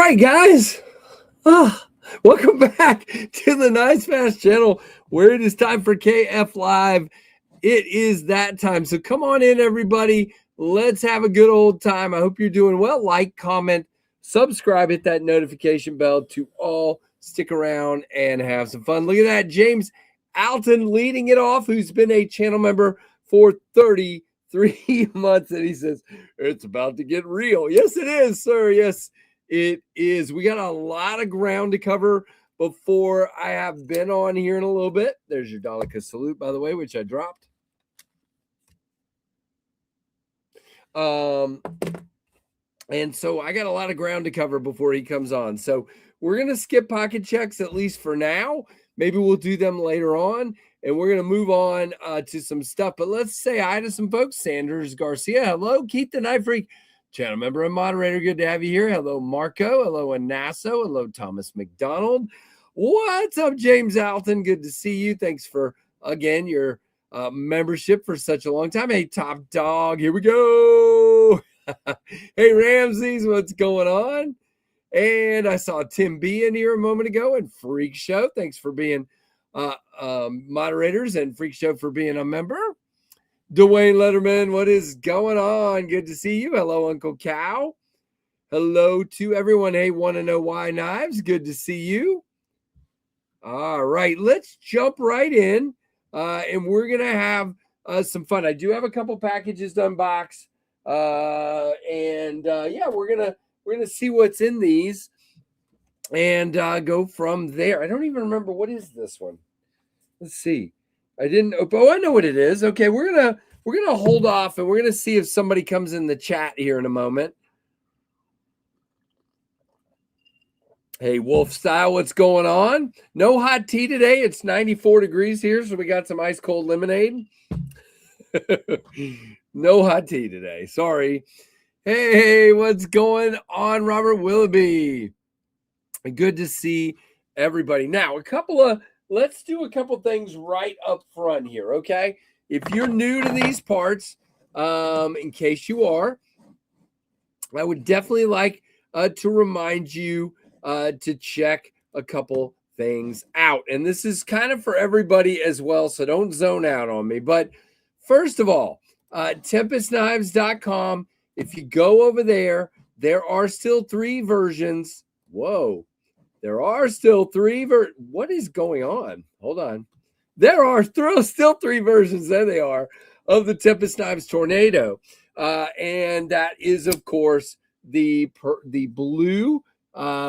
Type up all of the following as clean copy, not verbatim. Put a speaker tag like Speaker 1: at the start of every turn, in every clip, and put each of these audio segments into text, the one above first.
Speaker 1: right, guys. Welcome back to the Knives Fast channel, where it is time for KFLive. It is that time. So come on in, everybody. Let's have a good old time. I hope you're doing well. Like, comment, subscribe, hit that notification bell to all. Stick around and have some fun. Look at that. James Alton leading it off, who's been a channel member for 33 months. And he says, it's about to get real. Yes, it is, sir. Yes, it is. We got a lot of ground to cover before I have been on here in a little bit. There's your Daleka salute, by the way, which I dropped. And so I got a lot of ground to cover before he comes on. So we're going to skip pocket checks, at least for now. Maybe we'll do them later on. And we're going to move on to some stuff. But let's say hi to some folks. Sanders Garcia. Hello, Keith the Knife Freak. Channel member and moderator. Good to have you here. Hello, Marco. Hello, Anasso. Hello, Thomas McDonald. What's up, James Alton? Good to see you. Thanks for, again, your membership for such a long time. Hey, Top Dog. Here we go. Hey, Ramses. What's going on? And I saw Tim B in here a moment ago, and Freak Show. Thanks for being moderators, and Freak Show for being a member. Dwayne Letterman, what is going on? Good to see you. Hello, Uncle Cow. Hello to everyone. Hey, want to know why knives? Good to see you. All right, let's jump right in, and we're gonna have some fun. I do have a couple packages to unbox, yeah, we're gonna see what's in these and go from there. I don't even remember what is this one. Let's see. I didn't. Oh, I know what it is. Okay, we're gonna hold off, and we're gonna see if somebody comes in the chat here in a moment. Hey, Wolf Style, what's going on? No hot tea today. It's 94 degrees here, so we got some ice cold lemonade. No hot tea today. Sorry. Hey, what's going on, Robert Willoughby? Good to see everybody. Now, let's do a couple things right up front here, okay? If you're new to these parts, in case you are, I would definitely like to remind you to check a couple things out. And this is kind of for everybody as well, so don't zone out on me. But first of all, TempestKnives.com. If you go over there, there are still 3 versions. Whoa. There are still 3 what is going on? Hold on. There are still 3 versions, there they are, of the Tempest Knives Tornado. And that is, of course, the blue,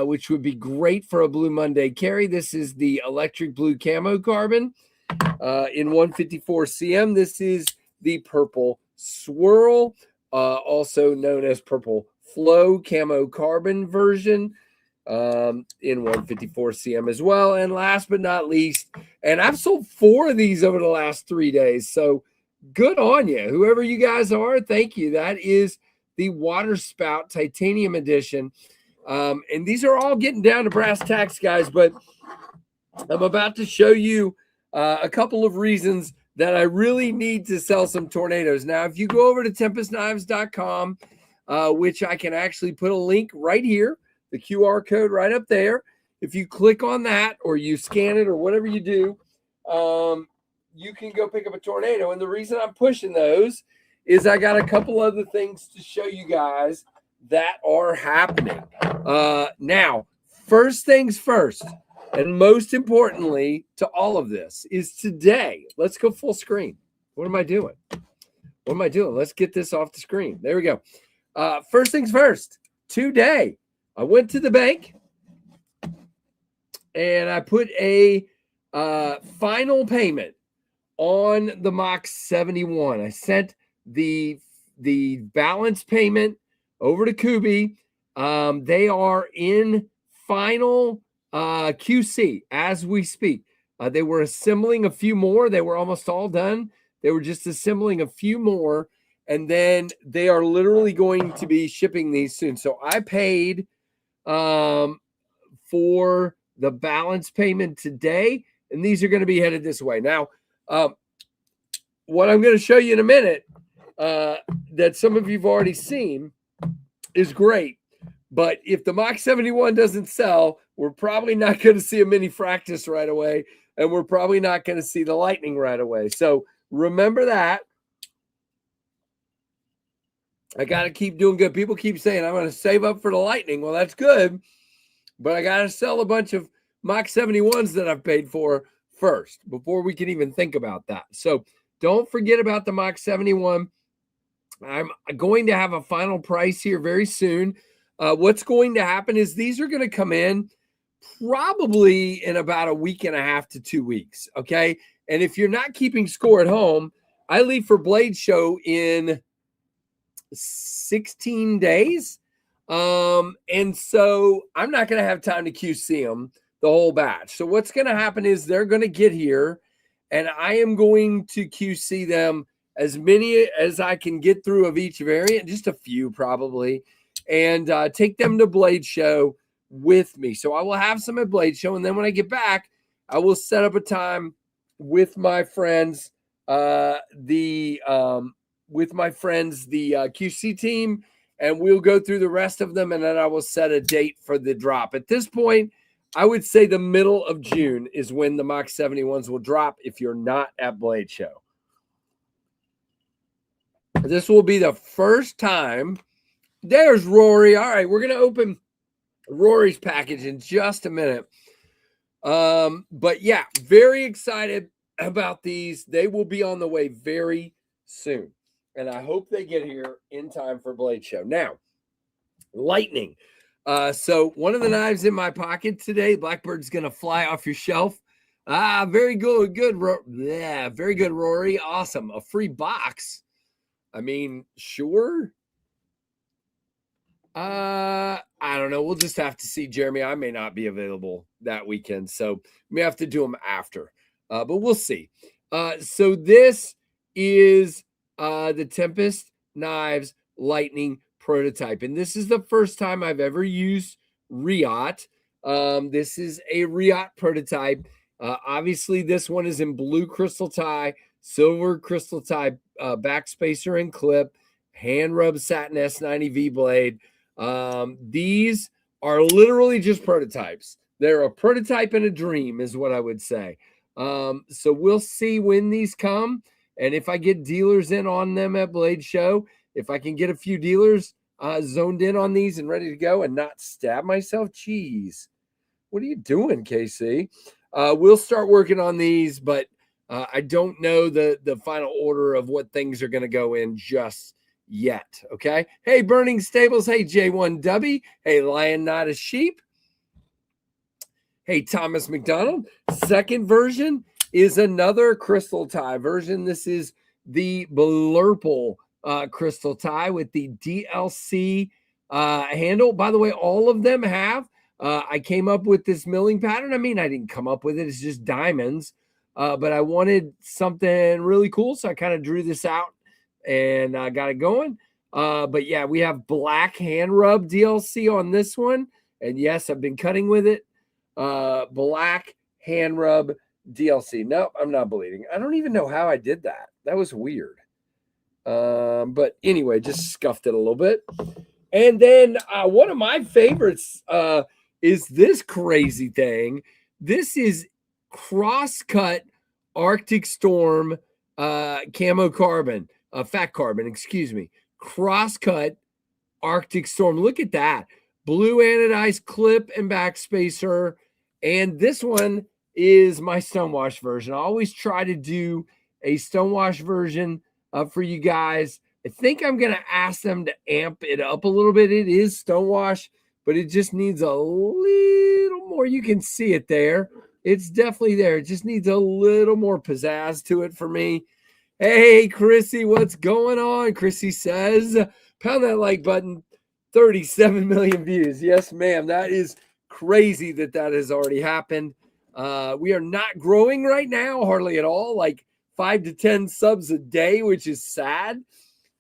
Speaker 1: which would be great for a Blue Monday carry. This is the electric blue camo carbon in 154 cm. This is the purple swirl, also known as purple flow camo carbon version. In 154 cm as well. And last but not least, and I've sold 4 of these over the last 3 days, so good on you, whoever you guys are. Thank you. That is the water spout titanium edition, and these are all getting down to brass tacks, guys, but I'm about to show you a couple of reasons that I really need to sell some tornadoes. Now, if you go over to TempestKnives.com, which I can actually put a link right here, the QR code right up there. If you click on that or you scan it or whatever you do, you can go pick up a tornado. And the reason I'm pushing those is I got a couple other things to show you guys that are happening. Now, first things first, and most importantly to all of this is today. Let's go full screen. What am I doing? What am I doing? Let's get this off the screen. There we go. First things first, today, I went to the bank and I put a final payment on the Mach 71. I sent the balance payment over to Kubi. They are in final QC as we speak. They were assembling a few more. They were almost all done. They were just assembling a few more, and then they are literally going to be shipping these soon. So I paid for the balance payment today, and these are going to be headed this way. Now, what I'm going to show you in a minute that some of you've already seen is great, But if the Mach 71 doesn't sell, we're probably not going to see a mini Fractus right away. And we're probably not going to see the Lightning right away. So remember that. I got to keep doing good. People keep saying, I'm going to save up for the Lightning. Well, that's good. But I got to sell a bunch of Mach 71s that I've paid for first before we can even think about that. So don't forget about the Mach 71. I'm going to have a final price here very soon. What's going to happen is these are going to come in probably in about a week and a half to 2 weeks. Okay. And if you're not keeping score at home, I leave for Blade Show in 16 days. And so I'm not going to have time to QC them the whole batch. So what's going to happen is they're going to get here and I am going to QC them as many as I can get through of each variant, just a few probably, and take them to Blade Show with me. So I will have some at Blade Show. And then when I get back, I will set up a time with my friends, the QC team, and we'll go through the rest of them. And then I will set a date for the drop. At this point, I would say the middle of June is when the Mach 71s will drop if you're not at Blade Show. This will be the first time. There's Rory. All right, we're going to open Rory's package in just a minute. But yeah, very excited about these. They will be on the way very soon. And I hope they get here in time for Blade Show. Now, Lightning. So one of the knives in my pocket today, Blackbird's going to fly off your shelf. Very good. Yeah, very good, Rory. Awesome. A free box. I mean, sure. I don't know. We'll just have to see, Jeremy. I may not be available that weekend, so we may have to do them after. But we'll see. So this is the Tempest Knives Lightning prototype, and this is the first time I've ever used Riot. This is a Riot prototype. Obviously, this one is in blue crystal tie, silver crystal tie, backspacer and clip, hand rub satin S90V blade. These are literally just prototypes. They're a prototype and a dream is what I would say. So we'll see when these come. And if I get dealers in on them at Blade Show, if I can get a few dealers zoned in on these and ready to go and not stab myself, geez, what are you doing, KC? We'll start working on these, but I don't know the final order of what things are going to go in just yet. Okay. Hey, Burning Stables. Hey, J1W. Hey, Lion Not a Sheep. Hey, Thomas McDonald. Second version is another crystal tie version. This is the Blurple crystal tie with the DLC handle. By the way, all of them have. I came up with this milling pattern. I mean, I didn't come up with it. It's just diamonds. But I wanted something really cool, so I kind of drew this out and I got it going. But yeah, we have black hand rub DLC on this one. And yes, I've been cutting with it. Black hand rub DLC. Nope, I'm not bleeding. I don't even know how I did that. That was weird. But anyway, just scuffed it a little bit. And then one of my favorites is this crazy thing. This is cross-cut Arctic Storm camo carbon, fat carbon, excuse me. Cross-cut Arctic Storm. Look at that. Blue anodized clip and backspacer. And this one is my stonewash version. I always try to do a stonewash version for you guys. I think I'm going to ask them to amp it up a little bit. It is stonewash, but it just needs a little more. You can see it there. It's definitely there. It just needs a little more pizzazz to it for me. Hey, Chrissy, what's going on? Chrissy says, pound that like button. 37 million views. Yes, ma'am. That is crazy that has already happened. We are not growing right now, hardly at all, like 5 to 10 subs a day, which is sad.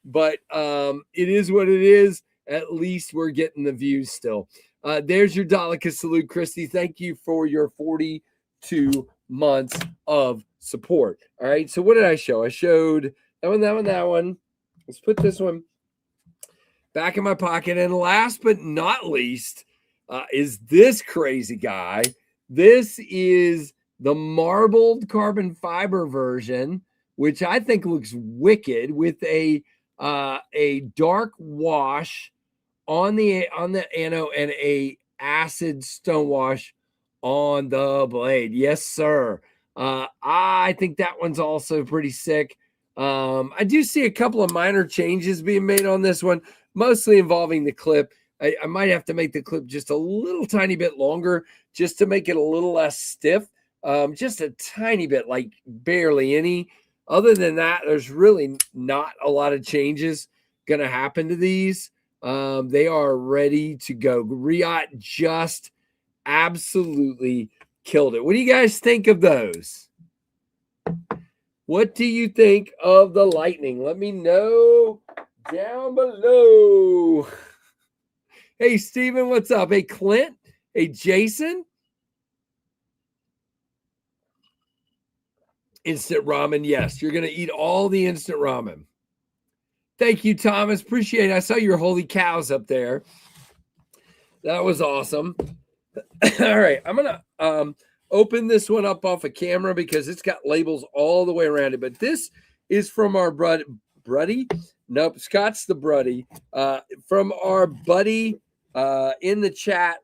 Speaker 1: But it is what it is. At least we're getting the views still. There's your Daleka salute, Christy. Thank you for your 42 months of support. All right. So what did I show? I showed that one. Let's put this one. back in my pocket. And last but not least is this crazy guy. This is the marbled carbon fiber version, which I think looks wicked, with a dark wash on the ano and a acid stone wash on the blade. Yes, sir. I think that one's also pretty sick. I do see a couple of minor changes being made on this one, mostly involving the clip. I might have to make the clip just a little tiny bit longer just to make it a little less stiff. Just a tiny bit, like barely any. Other than that, there's really not a lot of changes going to happen to these. They are ready to go. Riot just absolutely killed it. What do you guys think of those? What do you think of the Lightning? Let me know down below. Hey, Steven, what's up? Hey, Clint. Hey, Jason. Instant ramen. Yes, you're going to eat all the instant ramen. Thank you, Thomas. Appreciate it. I saw your holy cows up there. That was awesome. All right. I'm going to open this one up off a camera because it's got labels all the way around it. But this is from our buddy. Nope, Scott's the buddy. From our buddy in the chat,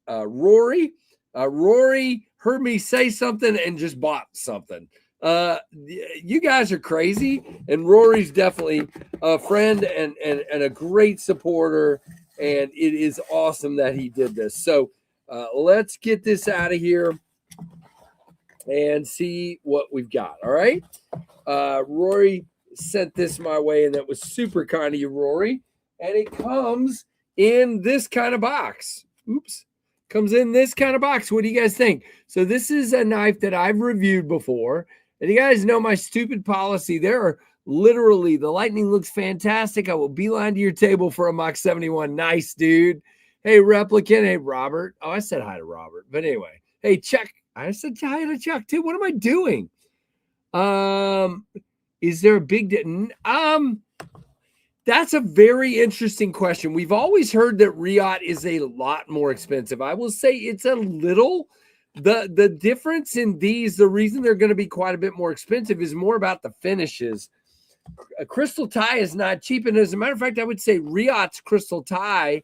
Speaker 1: Rory. Rory heard me say something and just bought something. You guys are crazy, and Rory's definitely a friend and a great supporter, and it is awesome that he did this. So let's get this out of here and see what we've got. All right. Rory sent this my way, and that was super kind of you, Rory. And it comes in this kind of box. Oops. Comes in this kind of box. What do you guys think? So this is a knife that I've reviewed before. And you guys know my stupid policy. There are literally, the Lightning looks fantastic. I will beeline to your table for a Mach 71. Nice, dude. Hey, Replicant. Hey, Robert. Oh, I said hi to Robert. But anyway. Hey, Chuck. I said hi to Chuck, too. What am I doing? Is there a big... That's a very interesting question. We've always heard that Riot is a lot more expensive. I will say it's a little... The difference in these, the reason they're going to be quite a bit more expensive is more about the finishes. A crystal tie is not cheap. And as a matter of fact, I would say Riot's crystal tie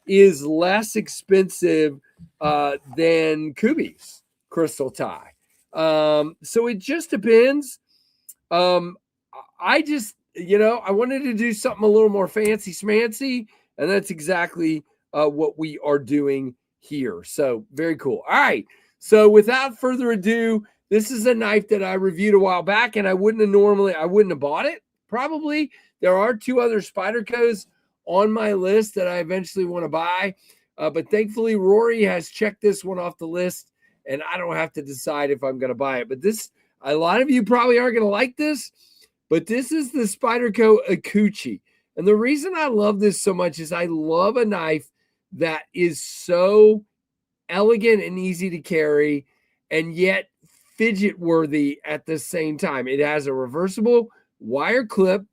Speaker 1: is less expensive than Kubi's crystal tie. So it just depends. I just, I wanted to do something a little more fancy schmancy, and that's exactly what we are doing here. So very cool. All right. So without further ado, this is a knife that I reviewed a while back, and I wouldn't have bought it. Probably. There are two other Spydercos on my list that I eventually want to buy. But thankfully, Rory has checked this one off the list, and I don't have to decide if I'm going to buy it. But this, a lot of you probably aren't going to like this, but this is the Spyderco Akuchi. And the reason I love this so much is I love a knife that is so elegant and easy to carry, and yet fidget worthy at the same time. It has a reversible wire clip,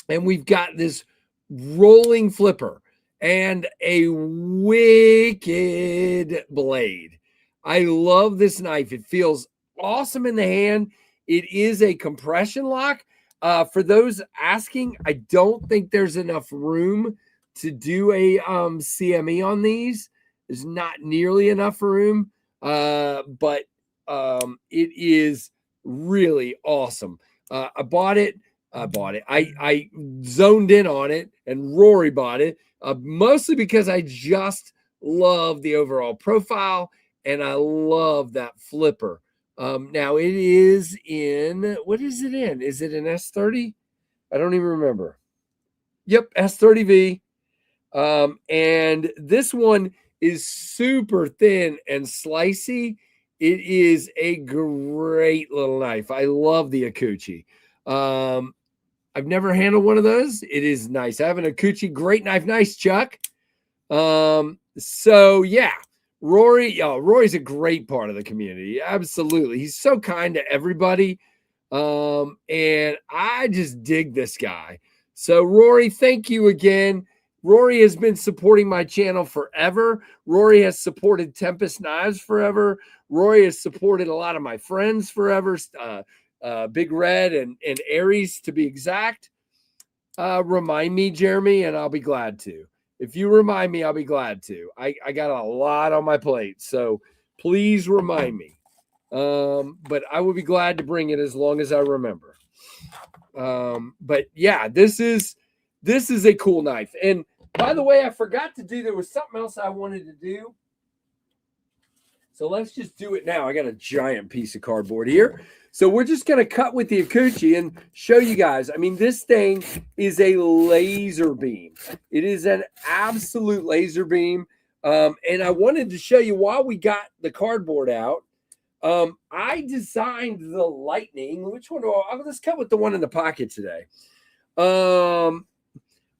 Speaker 1: and we've got this rolling flipper and a wicked blade. I love this knife. It feels awesome in the hand. It is a compression lock. For those asking, I don't think there's enough room to do a CME on these. There's not nearly enough room, but it is really awesome. I bought it. I zoned in on it, and Rory bought it, mostly because I just love the overall profile, and I love that flipper. Now it is in, what is it in? Is it an S30? I don't even remember. Yep, S30V. And this one is super thin and slicey. It is a great little knife. I love the Akuchi. I've never handled one of those. It is nice. I have an Akuchi. Great knife. Nice, Chuck. So yeah, Rory's a great part of the community. Absolutely. He's so kind to everybody. And I just dig this guy. So Rory, thank you again. Rory has been supporting my channel forever. Rory has supported Tempest Knives forever. Rory has supported a lot of my friends forever. Big Red and Aries to be exact. Remind me, Jeremy, and I'll be glad to. If you remind me, I'll be glad to. I got a lot on my plate, so please remind me. But I will be glad to bring it as long as I remember. But yeah, this is a cool knife. And by the way, I forgot to do, there was something else I wanted to do. So let's just do it now. I got a giant piece of cardboard here. So we're just going to cut with the Akuchi and show you guys. I mean, this thing is a laser beam. It is an absolute laser beam. And I wanted to show you while we got the cardboard out. I designed the Lightning. Which one? Let's cut with the one in the pocket today.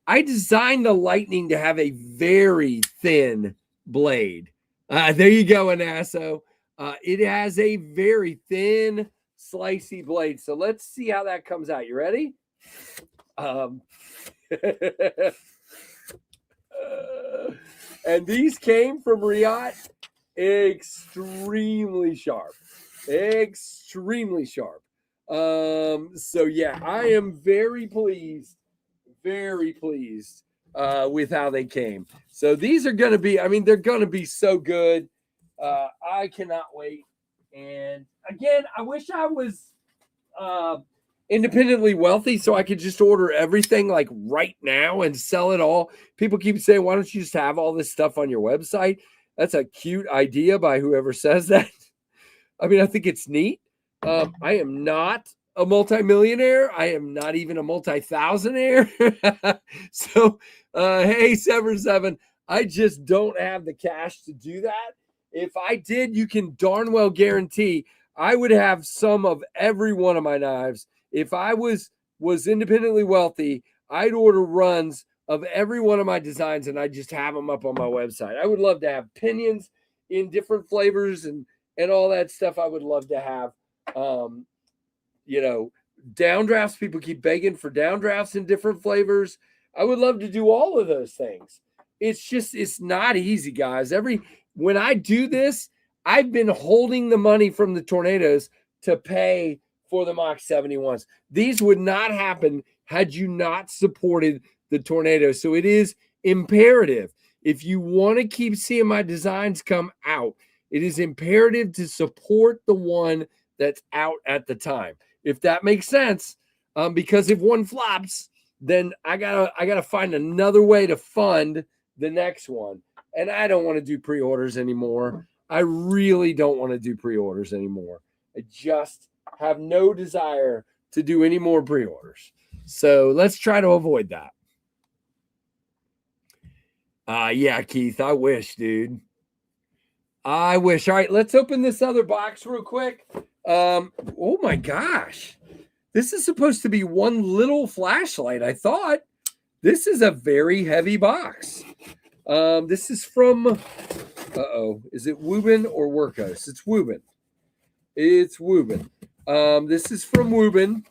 Speaker 1: I designed the Lightning to have a very thin blade. There you go, Anasso. It has a very thin, slicey blade. So let's see how that comes out. You ready? And these came from Riyadh. Extremely sharp. Extremely sharp. So yeah, I am very pleased with how they came. So these are going to be, I mean, they're going to be so good. I cannot wait. And again, I wish I was independently wealthy so I could just order everything like right now and sell it all. People keep saying, why don't you just have all this stuff on your website? That's a cute idea by whoever says that. I mean, I think it's neat. I am not a multimillionaire. I am not even a multi-thousandaire. So, hey, 7-7, I just don't have the cash to do that. If I did, you can darn well guarantee I would have some of every one of my knives. If I was independently wealthy, I'd order runs of every one of my designs and I'd just have them up on my website. I would love to have pinions in different flavors and all that stuff. I would love to have, you know, downdrafts. People keep begging for downdrafts in different flavors. I would love to do all of those things. It's not easy, guys. When I do this, I've been holding the money from the Tornadoes to pay for the Mach 71s. These would not happen had you not supported the Tornadoes. So it is imperative. If you want to keep seeing my designs come out, it is imperative to support the one that's out at the time. If that makes sense, because if one flops, then I gotta find another way to fund the next one. And I don't want to do pre-orders anymore. I really don't want to do pre-orders anymore. I just have no desire to do any more pre-orders. So let's try to avoid that. Yeah, Keith, I wish, dude. I wish. All right, let's open this other box real quick. Oh my gosh. This is supposed to be one little flashlight, I thought. This is a very heavy box. This is from, is it Woobin or Workos? It's Woobin. It's Woobin. This is from Woobin.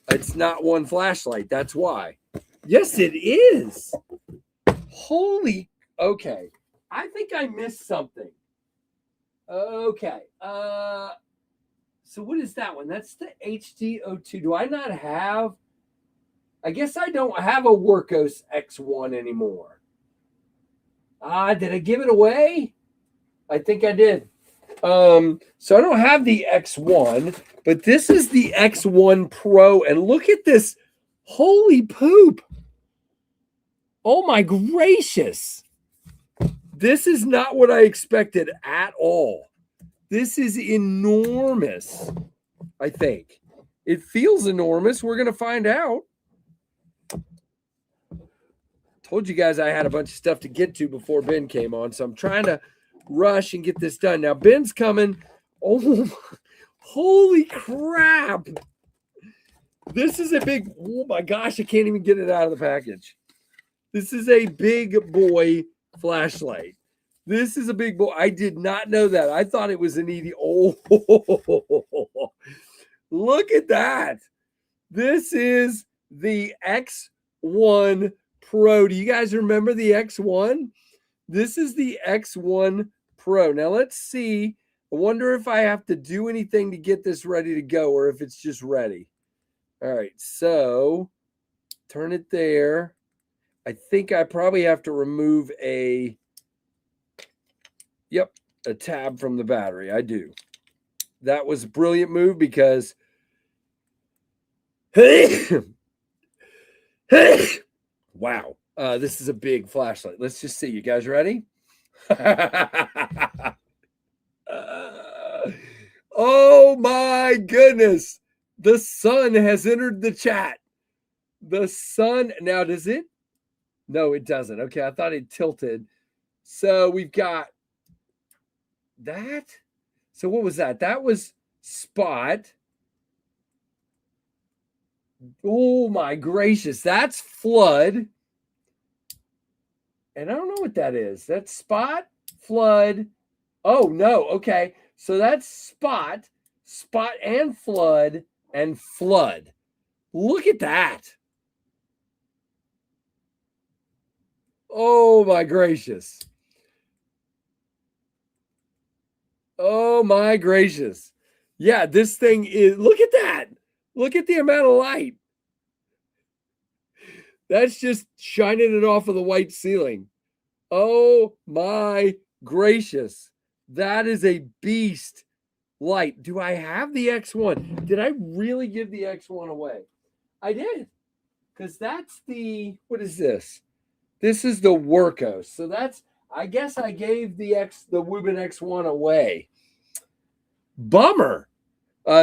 Speaker 1: It's not one flashlight. That's why. Yes, it is. Holy, okay. I think I missed something. Okay. So what is that one? That's the HD02. Do I not have? I guess I don't have a Workos X1 anymore. Did I give it away? I think I did. So I don't have the X1, but this is the X1 Pro. And look at this. Holy poop. Oh my gracious. This is not what I expected at all. This is enormous, I think. It feels enormous. We're going to find out. Told you guys I had a bunch of stuff to get to before Ben came on, so I'm trying to rush and get this done. Now, Ben's coming. Oh, holy crap. This is a big, oh my gosh, I can't even get it out of the package. This is a big boy flashlight. This is a big boy. I did not know that. I thought it was an ED. Oh, look at that. This is the X1 X1 Pro. Do you guys remember the X1? This is the X1 Pro. Now let's see. I wonder if I have to do anything to get this ready to go or if it's just ready. All right, so turn it there. I think I probably have to remove a tab from the battery. I do. That was a brilliant move because wow, this is a big flashlight. Let's just see. You guys ready? Oh my goodness. The sun has entered the chat. The sun. Now, does it? No, it doesn't. Okay, I thought it tilted. So we've got that. So what was that? That was Spot. Oh my gracious. That's Flood. And I don't know what that is. That's Spot, Flood. Oh, no. Okay. So that's Spot and Flood, and Flood. Look at that. Oh, my gracious. Oh, my gracious. Yeah, this thing is, look at that. Look at the amount of light. That's just shining it off of the white ceiling. Oh, my gracious. That is a beast light. Do I have the X1? Did I really give the X1 away? I did. Because that's the, what is this? This is the Workos. So that's, I guess I gave the Wubin X1 away. Bummer.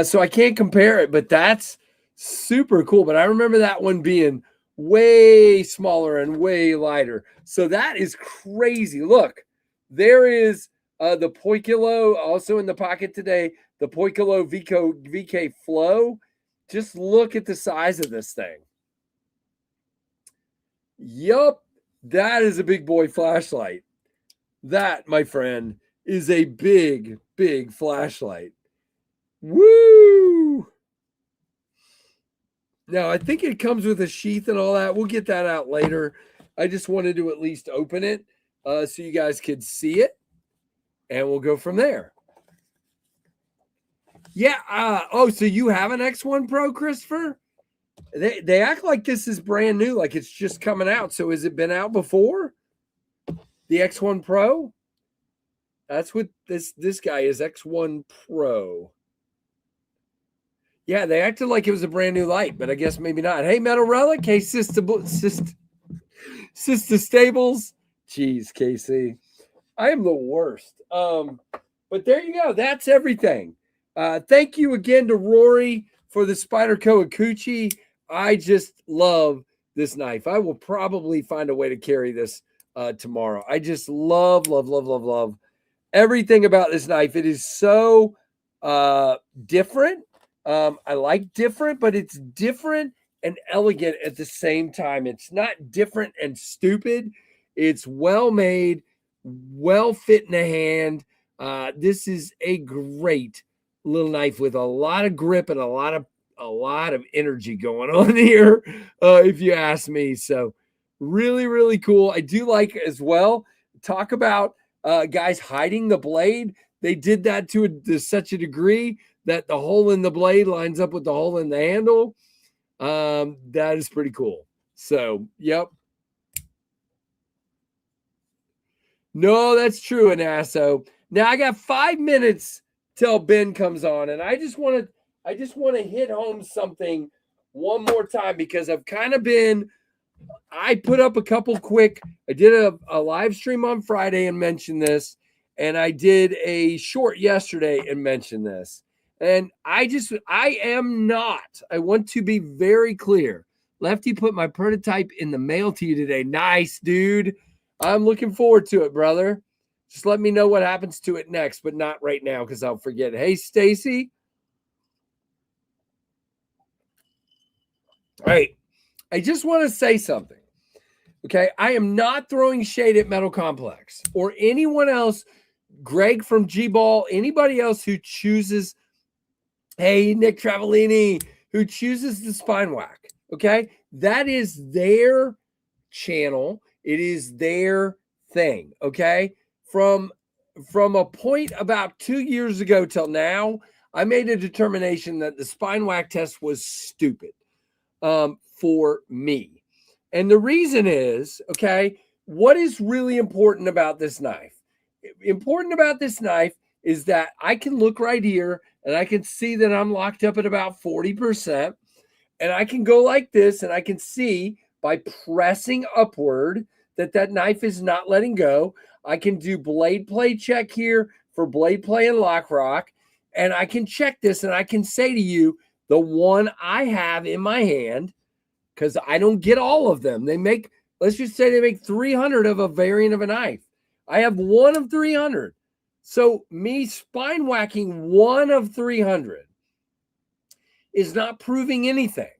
Speaker 1: So I can't compare it, but that's super cool. But I remember that one being way smaller and way lighter. So that is crazy. Look, there is the Poikilo also in the pocket today. The Poikilo VK Flow. Just look at the size of this thing. Yup, that is a big boy flashlight. That, my friend, is a big, big flashlight. Woo! Now, I think it comes with a sheath and all that. We'll get that out later. I just wanted to at least open it so you guys could see it, and we'll go from there. Yeah. So you have an X1 Pro, Christopher? They act like this is brand new, like it's just coming out. So has it been out before? The X1 Pro? That's what this guy is, X1 Pro. Yeah, they acted like it was a brand new light, but I guess maybe not. Hey, Metal Relic. Hey, Sister Stables. Jeez, Casey. I am the worst. But there you go. That's everything. Thank you again to Rory for the Spyderco Akuchi. I just love this knife. I will probably find a way to carry this tomorrow. I just love everything about this knife. It is so different. I like different, but it's different and elegant at the same time. It's not different and stupid. It's well made, well fit in the hand. This is a great little knife with a lot of grip and a lot of energy going on here, if you ask me. So really, really cool. I do like as well. Talk about guys hiding the blade. They did that to such a degree that the hole in the blade lines up with the hole in the handle. That is pretty cool. So, yep. No, that's true, Anasso. Now I got 5 minutes till Ben comes on, and I just want to hit home something one more time because I've kind of been. I put up a couple quick. I did a live stream on Friday and mentioned this, and I did a short yesterday and mentioned this. And I want to be very clear. Lefty put my prototype in the mail to you today. Nice, dude. I'm looking forward to it, brother. Just let me know what happens to it next, but not right now because I'll forget. Hey, Stacy. All right. I just want to say something. Okay. I am not throwing shade at Metal Complex or anyone else, Greg from G-Ball, anybody else who chooses. Hey, Nick Travellini, who chooses the spine whack, okay? That is their channel. It is their thing. Okay. From a point about 2 years ago till now, I made a determination that the spine whack test was stupid for me. And the reason is, okay, what is really important about this knife? Important about this knife is that I can look right here and I can see that I'm locked up at about 40%. And I can go like this and I can see by pressing upward that knife is not letting go. I can do blade play check here for blade play and lock rock. And I can check this and I can say to you, the one I have in my hand, because I don't get all of them. They make, let's just say they make 300 of a variant of a knife. I have one of 300. So me spine whacking one of 300 is not proving anything.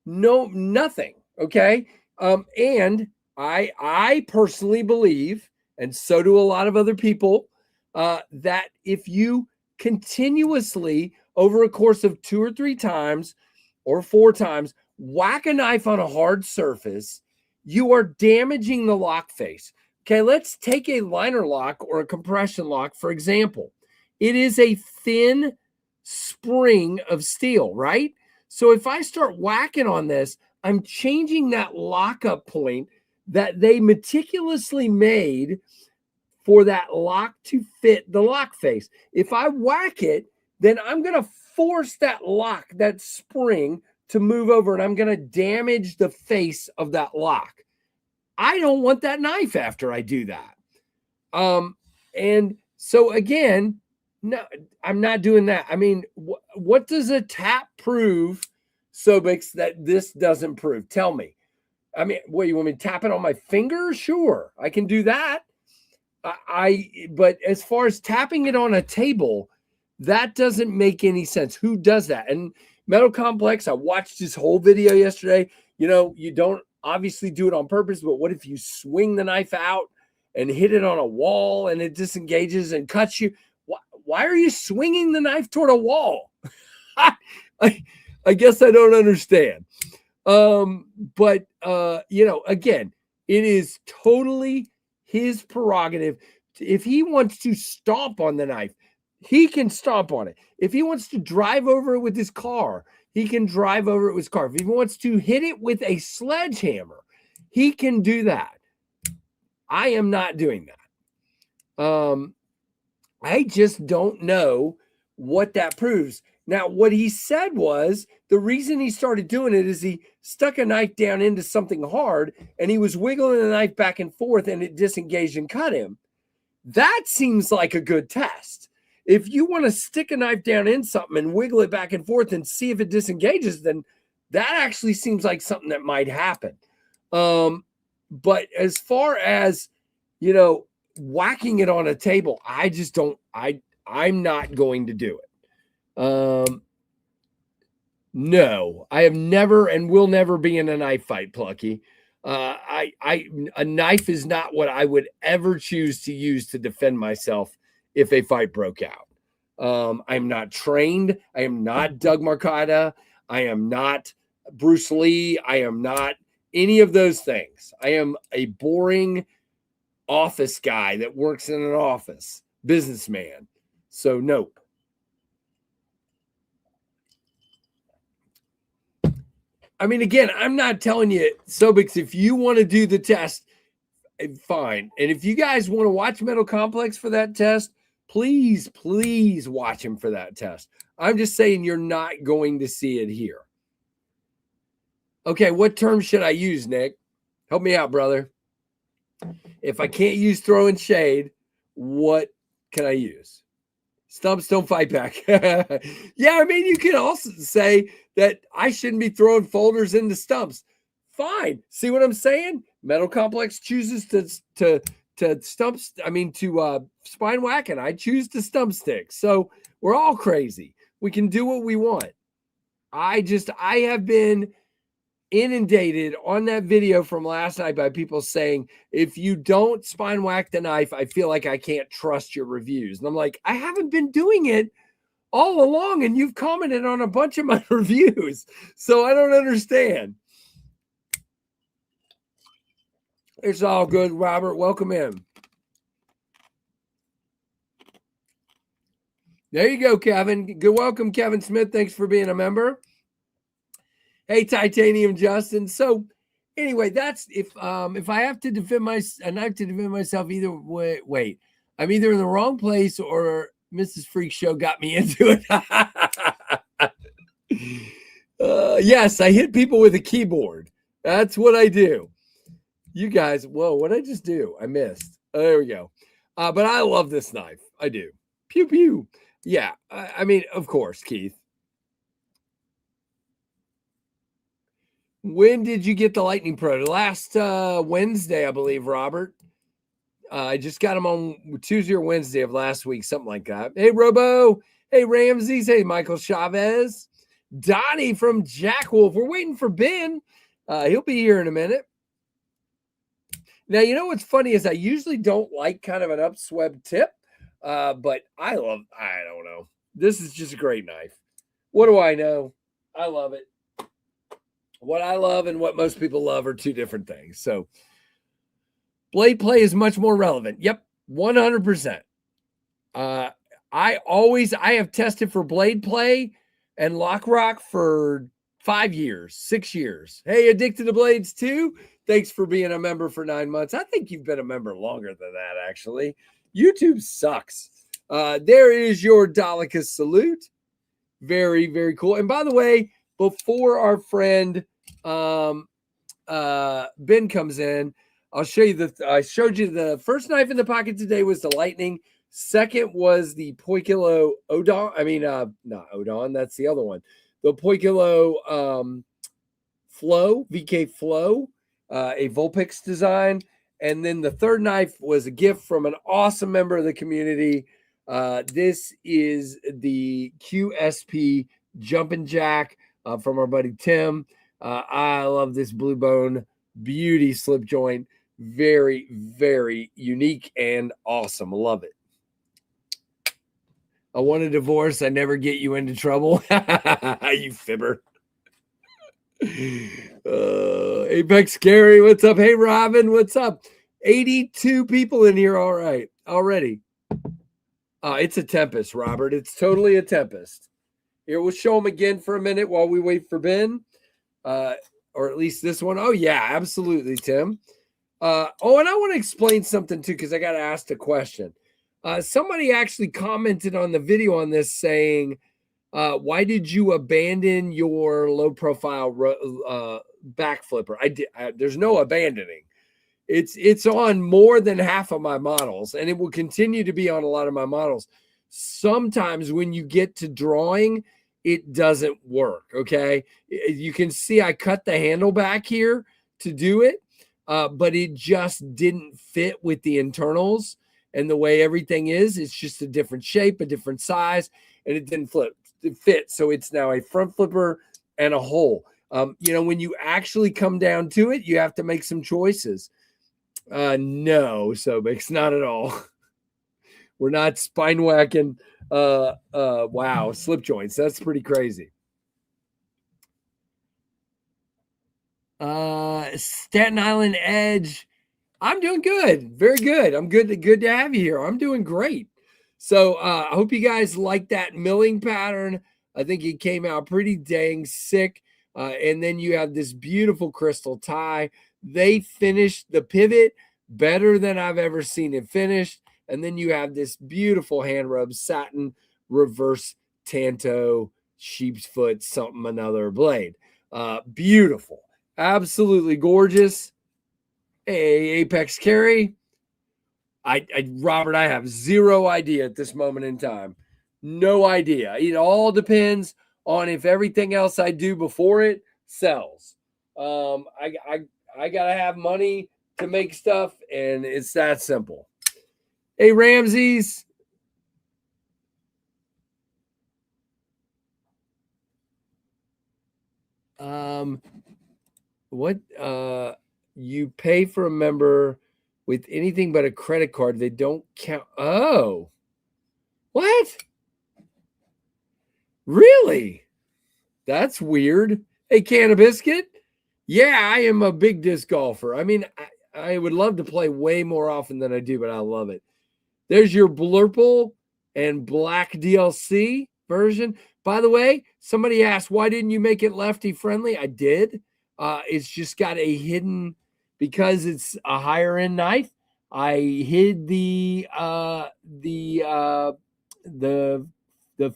Speaker 1: No, nothing. Okay. And I personally believe, and so do a lot of other people, that if you continuously over a course of 2 or 3 times or 4 times whack a knife on a hard surface, you are damaging the lock face. Okay, let's take a liner lock or a compression lock, for example. It is a thin spring of steel, right? So if I start whacking on this, I'm changing that lockup point that they meticulously made for that lock to fit the lock face. If I whack it, then I'm going to force that lock, that spring, to move over, and I'm going to damage the face of that lock. I don't want that knife after I do that. And so again, no, I'm not doing that. I mean, what does a tap prove, Sobix, that this doesn't prove? Tell me. I mean, what, you want me to tap it on my finger? Sure, I can do that. But as far as tapping it on a table, that doesn't make any sense. Who does that? And Metal Complex, I watched his whole video yesterday. You know, you don't obviously do it on purpose, but what if you swing the knife out and hit it on a wall and it disengages and cuts you? Why are you swinging the knife toward a wall? I guess I don't understand. But you know, again, it is totally his prerogative. If he wants to stomp on the knife, he can stomp on it. If he wants to drive over it with his car, he can drive over it with his car. If he wants to hit it with a sledgehammer, he can do that. I am not doing that. I just don't know what that proves. Now, what he said was the reason he started doing it is he stuck a knife down into something hard and he was wiggling the knife back and forth and it disengaged and cut him. That seems like a good test. If you want to stick a knife down in something and wiggle it back and forth and see if it disengages, then that actually seems like something that might happen. But as far as, you know, whacking it on a table, I just don't, I'm not going to do it. No, I have never and will never be in a knife fight, Plucky. A knife is not what I would ever choose to use to defend myself if a fight broke out. I'm not trained. I am not Doug Marcata. I am not Bruce Lee. I am not any of those things. I am a boring office guy that works in an office, businessman. So nope. I mean, again, I'm not telling you, Sobix, if you want to do the test, fine. And if you guys want to watch Metal Complex for that test, please watch him for that test. I'm just saying you're not going to see it here. Okay, what term should I use, Nick? Help me out, brother. If I can't use throwing shade, what can I use? Stumps don't fight back. Yeah, I mean, you can also say that I shouldn't be throwing folders into stumps. Fine. See what I'm saying? Metal Complex chooses to stumps. I mean, to spine whack, and I choose to stump stick. So we're all crazy. We can do what we want. I have been inundated on that video from last night by people saying, if you don't spine whack the knife, I feel like I can't trust your reviews. And I'm like, I haven't been doing it all along, and you've commented on a bunch of my reviews. So I don't understand. It's all good, Robert. Welcome in. There you go, Kevin. Good welcome, Kevin Smith. Thanks for being a member. Hey, Titanium Justin. So anyway, that's if I have to defend myself either way. Wait, I'm either in the wrong place or Mrs. Freak Show got me into it. Yes, I hit people with a keyboard. That's what I do. You guys, whoa, what did I just do? I missed. Oh, there we go. But I love this knife. I do. Pew, pew. Yeah, I mean, of course, Keith. When did you get the Lightning Pro? Last Wednesday, I believe, Robert. I just got them on Tuesday or Wednesday of last week, something like that. Hey, Robo. Hey, Ramses. Hey, Michael Chavez. Donnie from Jack Wolf. We're waiting for Ben. He'll be here in a minute. Now, you know what's funny is I usually don't like kind of an upswept tip, but I don't know. This is just a great knife. What do I know? I love it. What I love and what most people love are two different things. So blade play is much more relevant. Yep, 100%. I have tested for blade play and lock rock for 5 years, 6 years. Hey, Addicted to Blades too. Thanks for being a member for 9 months. I think you've been a member longer than that, actually. YouTube sucks. There is your Dolica salute. Very, very cool. And by the way, before our friend Ben comes in, I'll show you I showed you the first knife in the pocket today was the Lightning. Second was the Poikilo Odon. I mean, not Odon. That's the other one. The Poikilo Flow, VK Flow, a Vulpix design. And then the third knife was a gift from an awesome member of the community. This is the QSP Jumpin' Jack from our buddy Tim. I love this Blue Bone Beauty slip joint. Very, very unique and awesome. Love it. I want a divorce. I never get you into trouble. You fibber. Apex Scary, what's up? Hey, Robin, what's up? 82 people in here. All right, already. It's a Tempest, Robert. It's totally a Tempest. Here, we'll show them again for a minute while we wait for Ben. Or at least this one. Oh, yeah, absolutely, Tim. And I want to explain something, too, because I got asked a question. Somebody actually commented on the video on this saying, why did you abandon your low-profile back flipper? There's no abandoning. It's on more than half of my models, and it will continue to be on a lot of my models. Sometimes when you get to drawing, it doesn't work, okay? You can see I cut the handle back here to do it, but it just didn't fit with the internals and the way everything is. It's just a different shape, a different size, and it didn't fit. So it's now a front flipper and a hole. When you actually come down to it, you have to make some choices. No, Sobix, not at all. We're not spine whacking. Wow, slip joints. That's pretty crazy. Staten Island Edge. I'm doing good. Very good. I'm good to have you here. I'm doing great. So I hope you guys like that milling pattern. I think it came out pretty dang sick. And then you have this beautiful crystal tie. They finished the pivot better than I've ever seen it finished. And then you have this beautiful hand rub satin reverse tanto sheep's foot something another blade. Beautiful. Absolutely gorgeous. Hey, Apex Carry. Robert, I have zero idea at this moment in time. No idea. It all depends on if everything else I do before it sells. I gotta have money to make stuff, and it's that simple. Hey, Ramses. What you pay for a member with anything but a credit card, they don't count. Oh, what? Really? That's weird. Hey, Can of Biscuit. Yeah, I am a big disc golfer. I mean, I would love to play way more often than I do, but I love it. There's your Blurple and Black DLC version. By the way, somebody asked, why didn't you make it lefty friendly? I did. It's just got a hidden, because it's a higher end knife. I hid the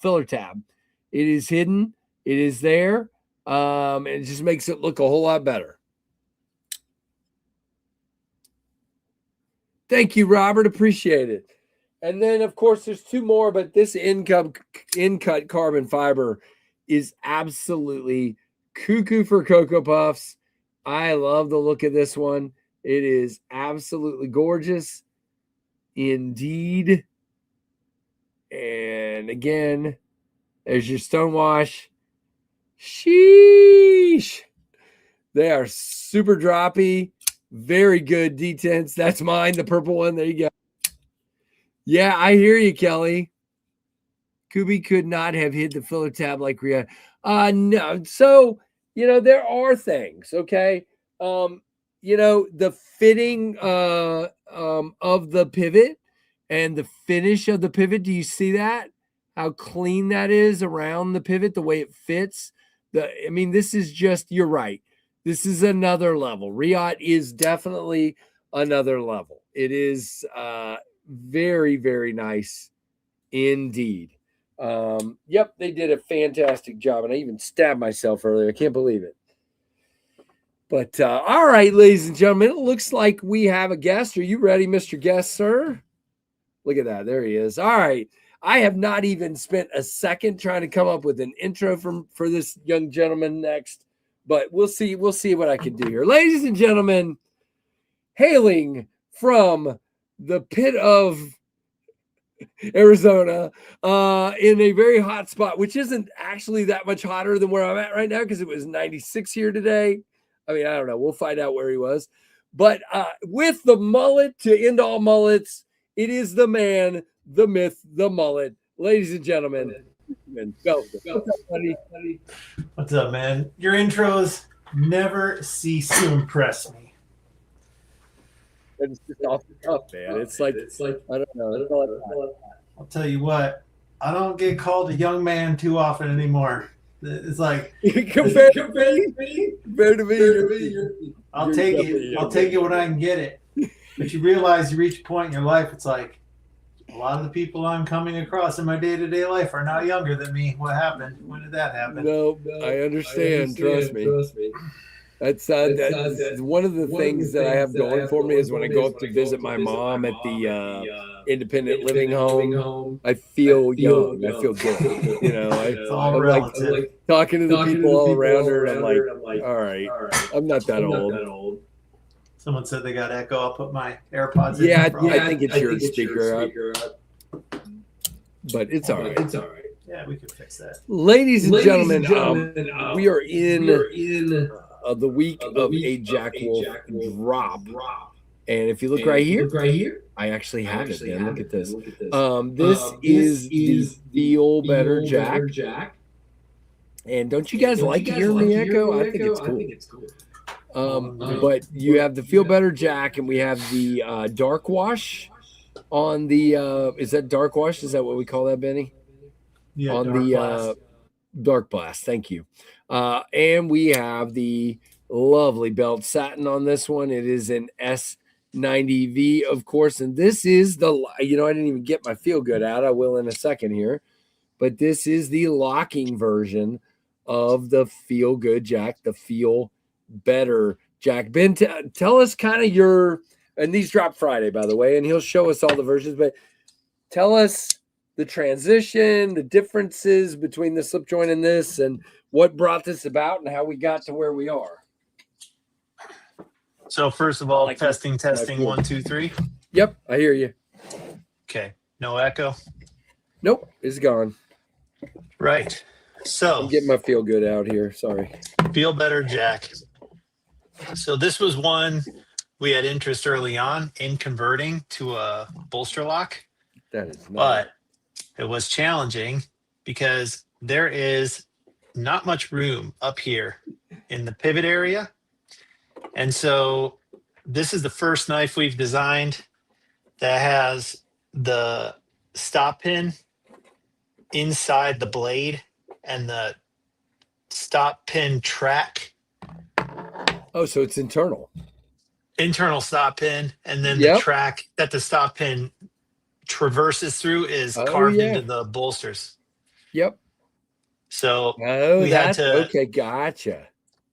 Speaker 1: filler tab. It is hidden. It is there. And it just makes it look a whole lot better. Thank you, Robert. Appreciate it. And then, of course, there's two more, but this in-cut carbon fiber is absolutely cuckoo for Cocoa Puffs. I love the look of this one. It is absolutely gorgeous indeed. And again, there's your Stonewash. Sheesh. They are super droppy. Very good detents. That's mine, the purple one. There you go. Yeah, I hear you, Kelly. Kubi could not have hid the filler tab like Rhea. No. So, there are things, okay? The fitting of the pivot and the finish of the pivot. Do you see that? How clean that is around the pivot, the way it fits. This is just, you're right. This is another level. Riot is definitely another level. It is very, very nice indeed. Yep, they did a fantastic job. And I even stabbed myself earlier. I can't believe it. But all right, ladies and gentlemen, it looks like we have a guest. Are you ready, Mr. Guest, sir? Look at that. There he is. All right. I have not even spent a second trying to come up with an intro for this young gentleman next, but we'll see what I can do here. Ladies and gentlemen, hailing from the pit of Arizona, in a very hot spot, which isn't actually that much hotter than where I'm at right now because it was 96 here today. I don't know. We'll find out where he was. But with the mullet to end all mullets, it is the man, the myth, the mullet. Ladies and gentlemen, go. What's up, buddy?
Speaker 2: What's up, man? Your intros never cease to impress me.
Speaker 1: It's just off the cuff, man. It's like I don't know.
Speaker 2: I'll tell you what, I don't get called a young man too often anymore. It's like
Speaker 1: compared to me,
Speaker 2: I'll take it when I can get it. But you realize you reach a point in your life, it's like a lot of the people I'm coming across in my day-to-day life are now younger than me. What happened? When did that happen?
Speaker 1: No, I understand. Trust me. That's one of the things that I have going for me is when I go up to visit my mom at the independent living home, I feel young. I feel good. I'm like talking to the people all around her, and I'm like, all right, I'm not that old.
Speaker 2: Someone said they got echo. I'll put my AirPods in.
Speaker 1: Yeah, I think it's your speaker. But it's all right.
Speaker 2: Yeah, we can fix that.
Speaker 1: Ladies and gentlemen, we are in the week of a Jack Wolf drop. And if you look right here, I actually have it, man. Look at this. This is the Feel Better Jack. And don't you guys like hearing the echo? I think it's cool. But you have the Feel Better Jack, and we have the Dark Wash on the is that Dark Wash? Is that what we call that, Benny?
Speaker 2: Yeah,
Speaker 1: on the Dark Blast. Thank you. And we have the lovely belt satin on this one. It is an S90V, of course. And this is I didn't even get my Feel Good out. I will in a second here. But this is the locking version of the Feel Good Jack, the Feel Better Jack. Ben, tell us kind of and these drop Friday, by the way, and he'll show us all the versions, but tell us the transition, the differences between the slip joint and this, and what brought this about and how we got to where we are.
Speaker 2: So first of all, testing, 1, 2, 3.
Speaker 1: Yep, I hear you.
Speaker 2: Okay, no echo?
Speaker 1: Nope, it's gone.
Speaker 2: Right. So
Speaker 1: I'm getting my Feel Good out here. Sorry.
Speaker 2: Feel Better Jack. So this was one we had interest early on in converting to a bolster lock.
Speaker 1: That is nice.
Speaker 2: But it was challenging because there is not much room up here in the pivot area. And so
Speaker 3: this is the first knife we've designed that has the stop pin inside the blade and the stop pin track.
Speaker 1: Oh, so it's internal
Speaker 3: Stop pin, and then the
Speaker 1: Yep.
Speaker 3: track that the stop pin traverses through is carved into the bolsters.
Speaker 1: Yep.
Speaker 3: So
Speaker 1: we had to. Okay, gotcha.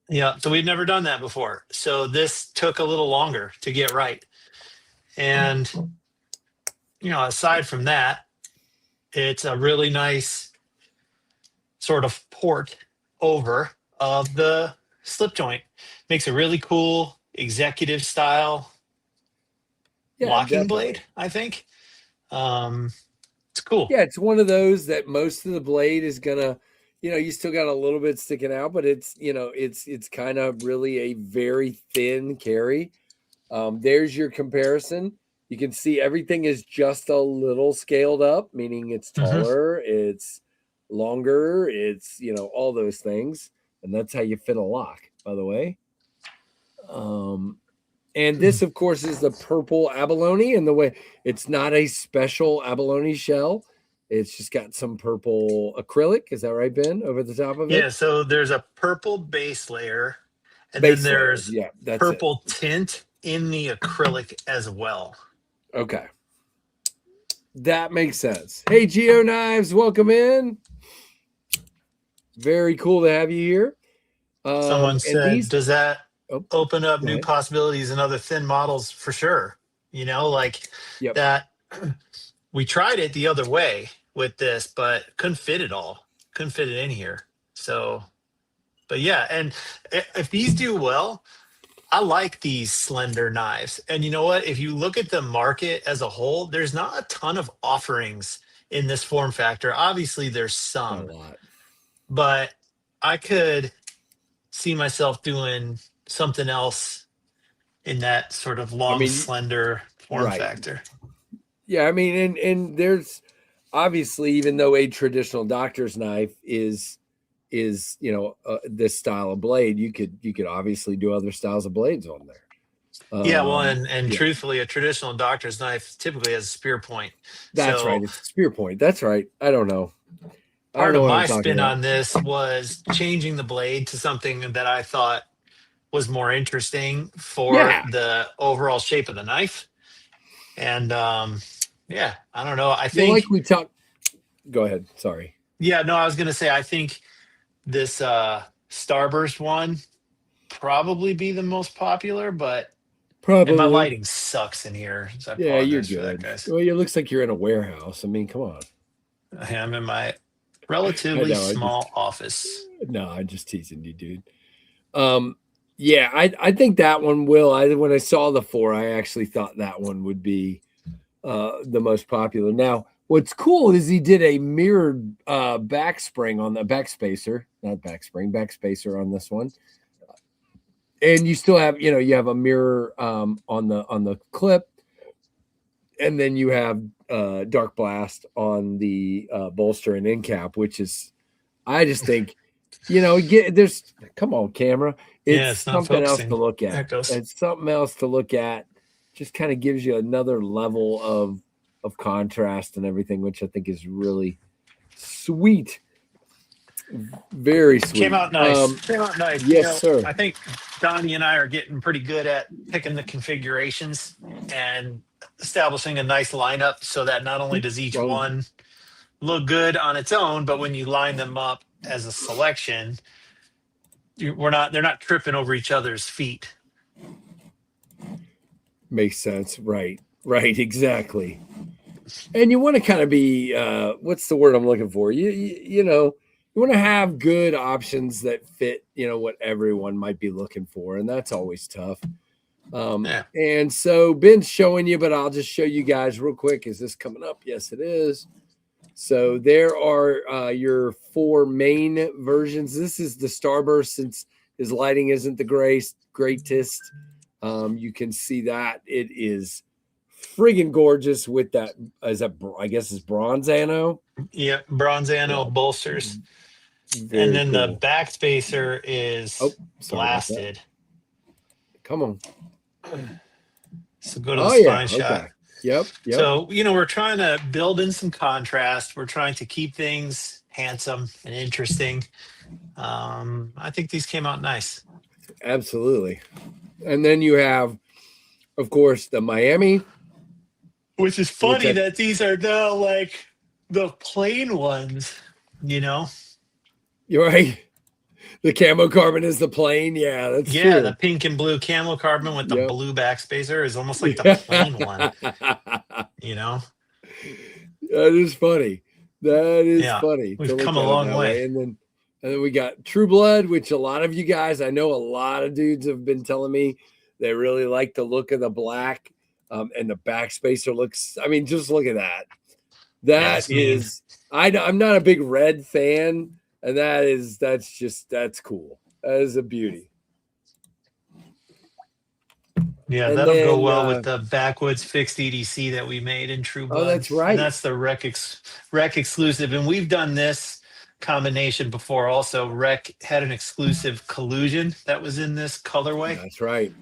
Speaker 3: Yeah, so we've never done that before. So this took a little longer to get right. And, aside from that, it's a really nice sort of port over of the slip joint. Makes a really cool executive style locking blade, I think. It's cool.
Speaker 1: Yeah, it's one of those that most of the blade is gonna, you still got a little bit sticking out, but it's, it's kind of really a very thin carry. There's your comparison. You can see everything is just a little scaled up, meaning it's taller, it's longer, it's, all those things. And that's how you fit a lock, by the way. And this, of course, is the purple abalone. And the way it's not a special abalone shell. It's just got some purple acrylic. Is that right, Ben? Over the top of it?
Speaker 3: Yeah, so there's a purple base layer. And then there's purple tint in the acrylic as well.
Speaker 1: Okay. That makes sense. Hey, Geo Knives, welcome in. Very cool to have you here.
Speaker 3: Someone said, does that open up new possibilities and other thin models? For sure. That we tried it the other way with this, but couldn't fit it all. Couldn't fit it in here. So, but yeah. And if these do well, I like these slender knives. And you know what? If you look at the market as a whole, there's not a ton of offerings in this form factor. Obviously, there's some.
Speaker 1: A lot.
Speaker 3: But I could see myself doing something else in that sort of long, slender form factor.
Speaker 1: Yeah, and there's obviously, even though a traditional doctor's knife is this style of blade, you could obviously do other styles of blades on there.
Speaker 3: And truthfully, a traditional doctor's knife typically has a spear point.
Speaker 1: That's right. It's a spear point. That's right. I don't know.
Speaker 3: Part of my spin on this was changing the blade to something that I thought was more interesting for the overall shape of the knife. And I don't know. I think
Speaker 1: like we talked. Go ahead. Sorry.
Speaker 3: Yeah, no, I was gonna say I think this Starburst one probably be the most popular, but and my lighting sucks in here. So
Speaker 1: you're good. Well, it looks like you're in a warehouse. Come on.
Speaker 3: I am in my relatively small office.
Speaker 1: No, I'm just teasing you, dude. I think that one will. When I saw the 4, I actually thought that one would be the most popular. Now, what's cool is he did a mirrored backspring on the backspacer on this one. And you still have, you have a mirror on the clip, and then you have dark blast on the bolster and end cap, which is, I just think, there's, come on, camera. It's something else to look at. It's something else to look at. Just kind of gives you another level of contrast and everything, which I think is really sweet. Very sweet.
Speaker 3: Came out nice.
Speaker 1: Yes, sir.
Speaker 3: I think Donnie and I are getting pretty good at picking the configurations and establishing a nice lineup so that not only does each one look good on its own, but when you line them up as a selection, they're not tripping over each other's feet.
Speaker 1: Makes sense. Right, exactly. And you want to kind of be what's the word I'm looking for? You want to have good options that fit, what everyone might be looking for, and that's always tough. And so Ben's showing you, but I'll just show you guys real quick. Is this coming up? Yes, it is. So there are your 4 main versions. This is the Starburst, since his lighting isn't the greatest. You can see that it is friggin' gorgeous with that. I guess it's bronze ano.
Speaker 3: Yeah, bronze ano bolsters. And then the backspacer is blasted.
Speaker 1: Come on.
Speaker 3: So go to the spine shot.
Speaker 1: Okay. Yep.
Speaker 3: So, we're trying to build in some contrast. We're trying to keep things handsome and interesting. I think these came out nice.
Speaker 1: Absolutely. And then you have, of course, the Miami.
Speaker 3: Which is funny that these are now like the plain ones, You're
Speaker 1: right. The camo carbon is the plain. Yeah, that's true.
Speaker 3: The pink and blue camo carbon with the blue backspacer is almost like the plain one.
Speaker 1: That is funny. That is funny.
Speaker 3: We've come a long way.
Speaker 1: And then we got True Blood, which a lot of you guys, I know a lot of dudes have been telling me they really like the look of the black, and the backspacer looks. I mean, just look at that. That is. I'm not a big red fan, and that's cool. That is a beauty.
Speaker 3: Yeah, and that'll go well with the backwoods fixed EDC that we made in True Blood.
Speaker 1: Oh, that's right.
Speaker 3: And that's the Rec exclusive. And we've done this combination before also. Rec had an exclusive collusion that was in this colorway.
Speaker 1: That's right.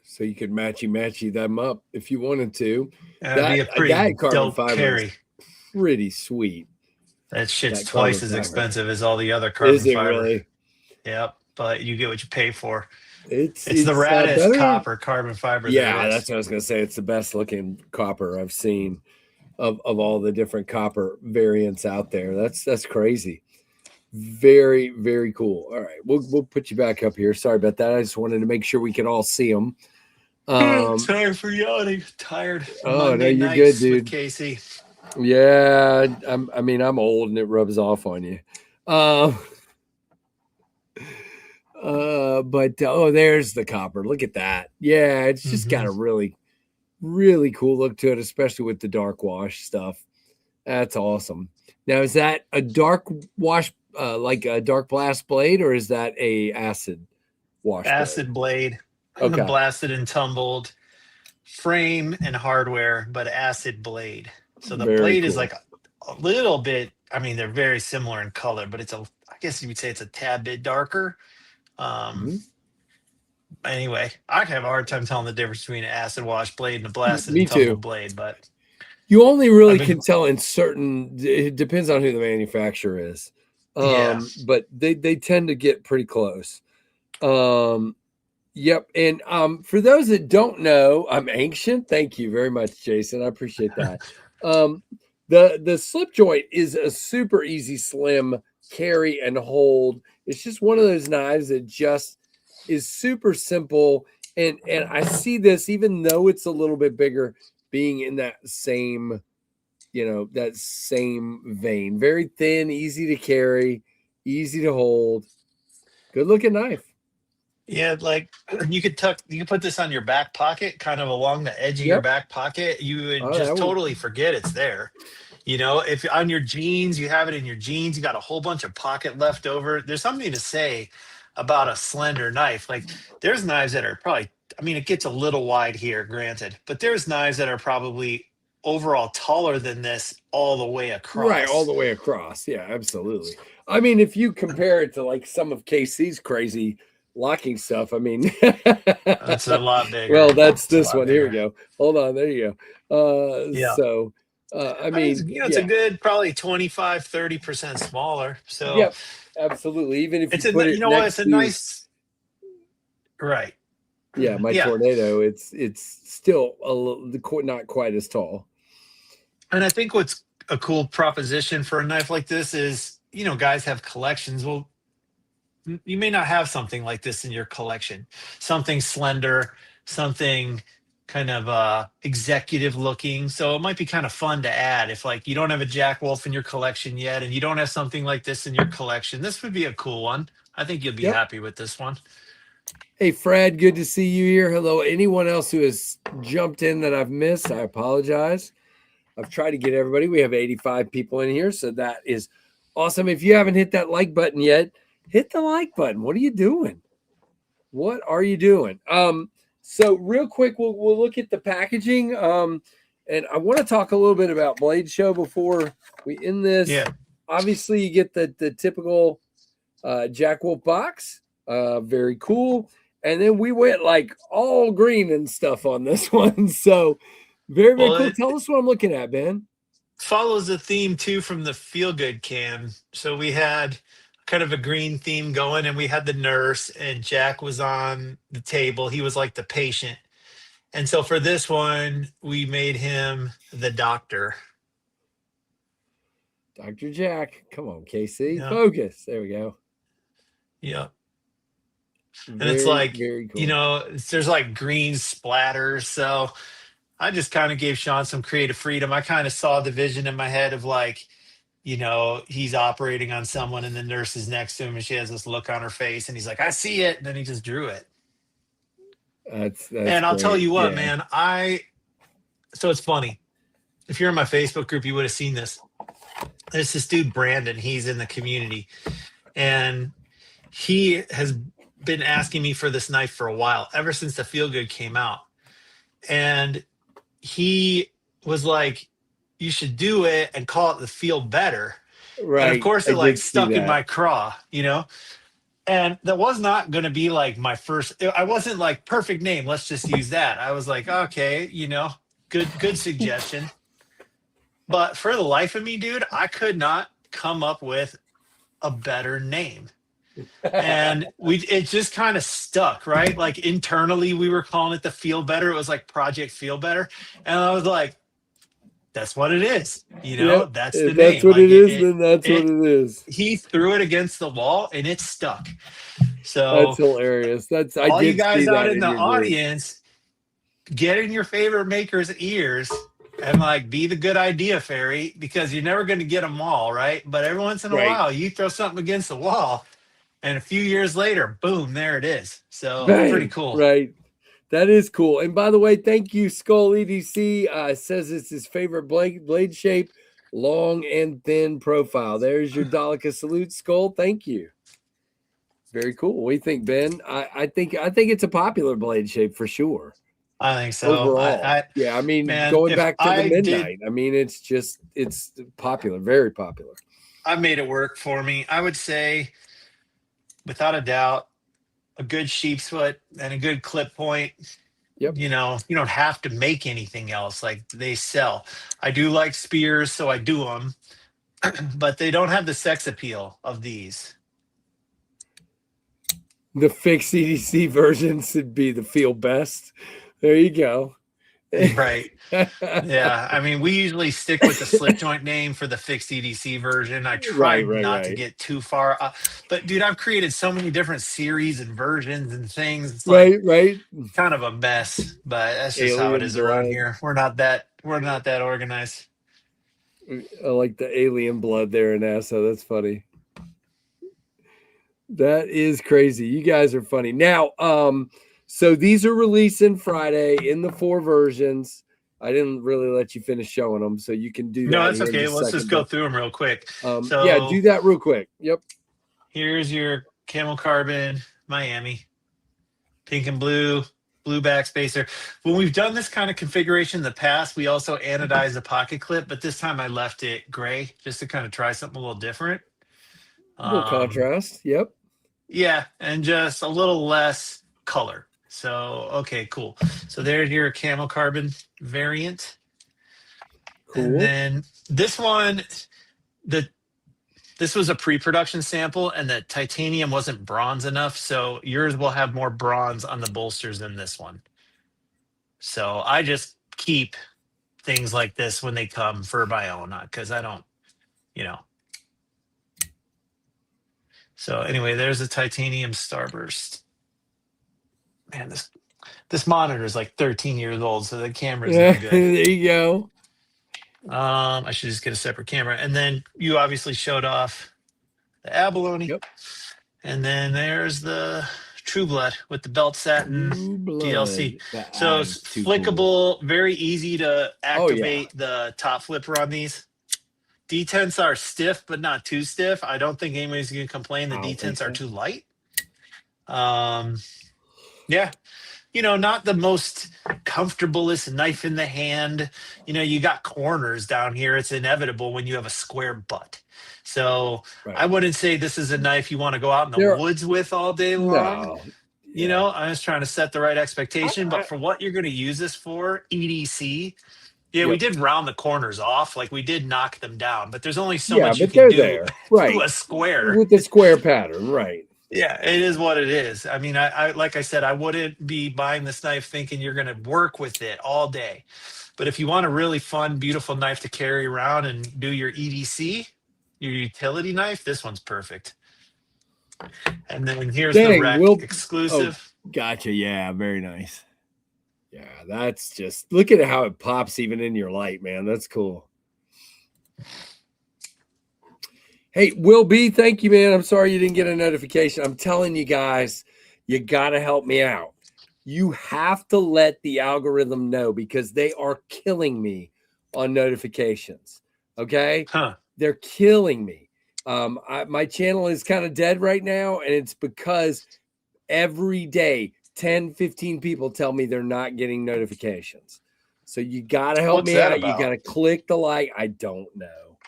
Speaker 1: So you could matchy them up if you wanted to.
Speaker 3: That'd be a pretty dope carry.
Speaker 1: Pretty sweet.
Speaker 3: That shit's twice as expensive as all the other carbon fiber. Is it really? Yep, but you get what you pay for. It's the raddest copper carbon fiber.
Speaker 1: Yeah, that's what I was gonna say. It's the best looking copper I've seen of all the different copper variants out there. That's crazy. Very, very cool. All right, we'll put you back up here. Sorry about that. I just wanted to make sure we could all see them.
Speaker 3: Sorry for yawning. Tired.
Speaker 1: Oh, no, you're good, dude.
Speaker 3: Casey.
Speaker 1: Yeah, I'm old and it rubs off on you. But there's the copper. Look at that. Yeah, it's just got a really, really cool look to it, especially with the dark wash stuff. That's awesome. Now, is that a dark wash, like a dark blast blade, or is that a acid wash?
Speaker 3: Acid blade. Okay. The blasted and tumbled frame and hardware, but acid blade. So the blade is like a little bit. I mean, they're very similar in color, but I guess you would say it's a tad bit darker. Anyway, I have a hard time telling the difference between an acid wash blade and a blasted and tumbled blade, but
Speaker 1: you only really can tell in certain. It depends on who the manufacturer is. But they tend to get pretty close. Yep. And for those that don't know, I'm ancient. Thank you very much, Jason. I appreciate that. The slip joint is a super easy, slim carry and hold. It's just one of those knives that just is super simple. And I see this, even though it's a little bit bigger, being in that same vein. Very thin, easy to carry, easy to hold. Good looking knife.
Speaker 3: Yeah, like you could put this on your back pocket, kind of along the edge of your back pocket. You would just totally forget it's there. If on your jeans, you have it in your jeans, you got a whole bunch of pocket left over. There's something to say about a slender knife. Like there's knives that are probably, it gets a little wide here, granted, but there's knives that are probably overall taller than this all the way across.
Speaker 1: Right, all the way across. Yeah, absolutely. If you compare it to like some of KC's crazy locking stuff,
Speaker 3: that's a lot bigger.
Speaker 1: Well, that's this one. Here we go. Hold on, there you go. So
Speaker 3: it's a good probably 25-30% smaller. So
Speaker 1: yep, absolutely. Even if
Speaker 3: it's it's a nice right.
Speaker 1: Yeah, my Tornado, it's still a little not quite as tall.
Speaker 3: And I think what's a cool proposition for a knife like this is, guys have collections. Well, you may not have something like this in your collection, something slender, something kind of executive looking. So it might be kind of fun to add if like you don't have a Jack Wolf in your collection yet and you don't have something like this in your collection. This would be a cool one. I think you'll be happy with this one.
Speaker 1: Hey, Fred, good to see you here. Hello. Anyone else who has jumped in that I've missed, I apologize. I've tried to get everybody. We have 85 people in here, so that is awesome. If you haven't hit that like button yet, hit the like button. What are you doing? What are you doing? So real quick, we'll look at the packaging. And I want to talk a little bit about Blade Show before we end this.
Speaker 3: Yeah.
Speaker 1: Obviously, you get the typical Jack Wolf box. Very cool. And then we went like all green and stuff on this one. So very, very cool. Tell us what I'm looking at, Ben.
Speaker 3: Follows a theme too from the Feel Good Cam. So we had kind of a green theme going, and we had the nurse, and Jack was on the table. He was like the patient. And so for this one, we made him the doctor.
Speaker 1: Dr. Jack. Come on, Casey. Yep. Focus. There we go.
Speaker 3: Yep. And it's like, cool. You know, there's like green splatters. So I just kind of gave Sean some creative freedom. I kind of saw the vision in my head of like, you know, he's operating on someone and the nurse is next to him and she has this look on her face and he's like, I see it. And then he just drew it.
Speaker 1: That's
Speaker 3: and I'll tell you what, man, so it's funny. If you're in my Facebook group, you would have seen this. There's this dude, Brandon. He's in the community and he has been asking me for this knife for a while, ever since the Feel Good came out. And he was like, you should do it and call it the Feel Better.
Speaker 1: Right.
Speaker 3: And of course it like stuck in my craw, you know? And that was not going to be like my first, I wasn't like perfect name. Let's just use that. I was like, okay, you know, good suggestion. But for the life of me, dude, I could not come up with a better name. And it just kind of stuck, right? Like internally we were calling it the Feel Better. It was like Project Feel Better. And I was like, that's what it is. You know,
Speaker 1: yep.
Speaker 3: That's the name.
Speaker 1: That's what
Speaker 3: like
Speaker 1: it is, then that's what it is.
Speaker 3: He threw it against the wall and it stuck. So
Speaker 1: that's hilarious. That's
Speaker 3: all you guys out in the audience, get in your favorite maker's ears and like be the good idea fairy, because you're never going to get them all, right? But every once in a while you throw something against the wall and a few years later, boom, there it is. So pretty cool.
Speaker 1: Right. That is cool. And by the way, thank you, Skull EDC. Says it's his favorite blade shape, long and thin profile. There's your Delica salute, Skull. Thank you. Very cool. What do you think, Ben? I think it's a popular blade shape for sure.
Speaker 3: I think so.
Speaker 1: Overall. I mean, man, going back to the midnight, I mean, it's popular, very popular.
Speaker 3: I made it work for me. I would say, without a doubt, a good sheep's foot and a good clip point.
Speaker 1: Yep.
Speaker 3: You know, you don't have to make anything else. Like they sell. I do like spears, so I do them, but they don't have the sex appeal of these.
Speaker 1: The fixed EDC version should be the Feel Best. There you go.
Speaker 3: Right. Yeah. I mean, we usually stick with the slip joint name for the fixed EDC version. I try not to get too far. But dude, I've created so many different series and versions and things. It's like kind of a mess, but that's just how it is around here. We're not that organized.
Speaker 1: I like the alien blood there in NASA. That's funny. That is crazy. You guys are funny. Now, so these are releasing Friday in the 4 versions. I didn't really let you finish showing them, so you can do that.
Speaker 3: No, that's okay. Let's just go through them real quick.
Speaker 1: Yeah, do that real quick. Yep.
Speaker 3: Here's your camel carbon Miami, pink and blue backspacer. When we've done this kind of configuration in the past, we also anodized the pocket clip, but this time I left it gray just to kind of try something a little different.
Speaker 1: A little contrast. Yep.
Speaker 3: Yeah, and just a little less color. So, okay, cool. So there's your camel carbon variant. Cool. And then this one, this was a pre-production sample and the titanium wasn't bronze enough. So yours will have more bronze on the bolsters than this one. So I just keep things like this when they come for my own, because I don't, you know. So anyway, there's a titanium starburst. Man, this monitor is like 13 years old, so the camera's not good.
Speaker 1: There you go.
Speaker 3: I should just get a separate camera. And then you obviously showed off the abalone.
Speaker 1: Yep.
Speaker 3: And then there's the True Blood with the belt satin DLC. So it's flickable, very easy to activate the top flipper on these. Detents are stiff, but not too stiff. I don't think anybody's going to complain the detents are too light. Yeah. You know, not the most comfortablest knife in the hand. You know, you got corners down here. It's inevitable when you have a square butt. So I wouldn't say this is a knife you want to go out in the woods with all day long. You know, I'm just trying to set the right expectation. But for what you're going to use this for, EDC, we did round the corners off. Like we did knock them down, but there's only so much you can do to a square.
Speaker 1: With the square pattern, right.
Speaker 3: Yeah, it is what it is. I mean, I like I said, I wouldn't be buying this knife thinking you're going to work with it all day. But if you want a really fun, beautiful knife to carry around and do your EDC, your utility knife, this one's perfect. And then here's the Rec exclusive.
Speaker 1: Oh, gotcha. Yeah, very nice. Yeah, that's just, look at how it pops even in your light, man. That's cool. Hey, Will B, thank you, man. I'm sorry you didn't get a notification. I'm telling you guys, you got to help me out. You have to let the algorithm know because they are killing me on notifications. Okay? They're killing me. My channel is kind of dead right now, and it's because every day 10, 15 people tell me they're not getting notifications. So you got to help me out. You got to click the like. I don't know.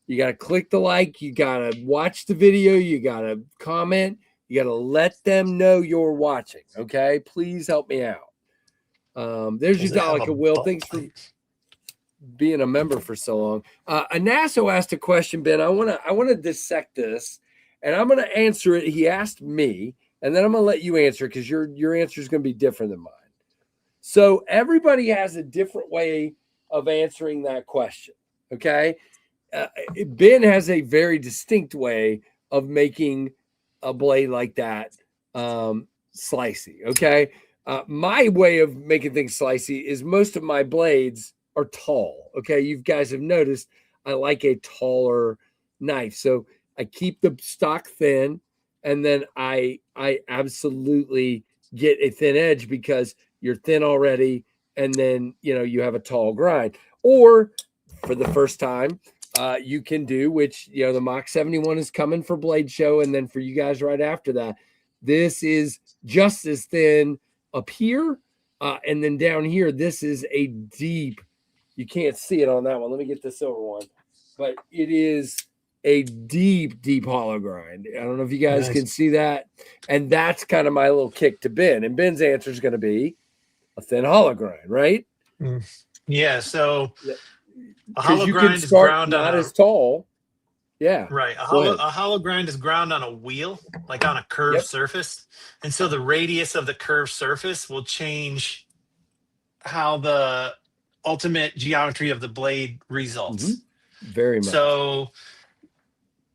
Speaker 1: You got to click the like. You got to watch the video. You got to comment. You got to let them know you're watching. Okay. Please help me out. There's your Dalika, Will. Thanks for being a member for so long. Anasso asked a question, Ben. I want to dissect this and I'm going to answer it. He asked me, and then I'm going to let you answer because your answer is going to be different than mine. So everybody has a different way of answering that question. Okay. Ben has a very distinct way of making a blade like that slicey. Okay. My way of making things slicey is most of my blades are tall. Okay. You guys have noticed I like a taller knife. So I keep the stock thin, and then I absolutely get a thin edge because you're thin already. And then, you have a tall grind. Or for the first time, you can do, which, the Mach 71 is coming for Blade Show. And then for you guys right after that, this is just as thin up here. And then down here, this is a deep, you can't see it on that one. Let me get the silver one, but it is a deep, deep hollow grind. I don't know if you guys can see that. And that's kind of my little kick to Ben. And Ben's answer is going to be a thin hollow grind, right?
Speaker 3: Yeah. So a hollow grind is ground
Speaker 1: not as tall. Yeah.
Speaker 3: Right. A hollow grind is ground on a wheel, like on a curved surface. And so the radius of the curved surface will change how the ultimate geometry of the blade results.
Speaker 1: Very much.
Speaker 3: So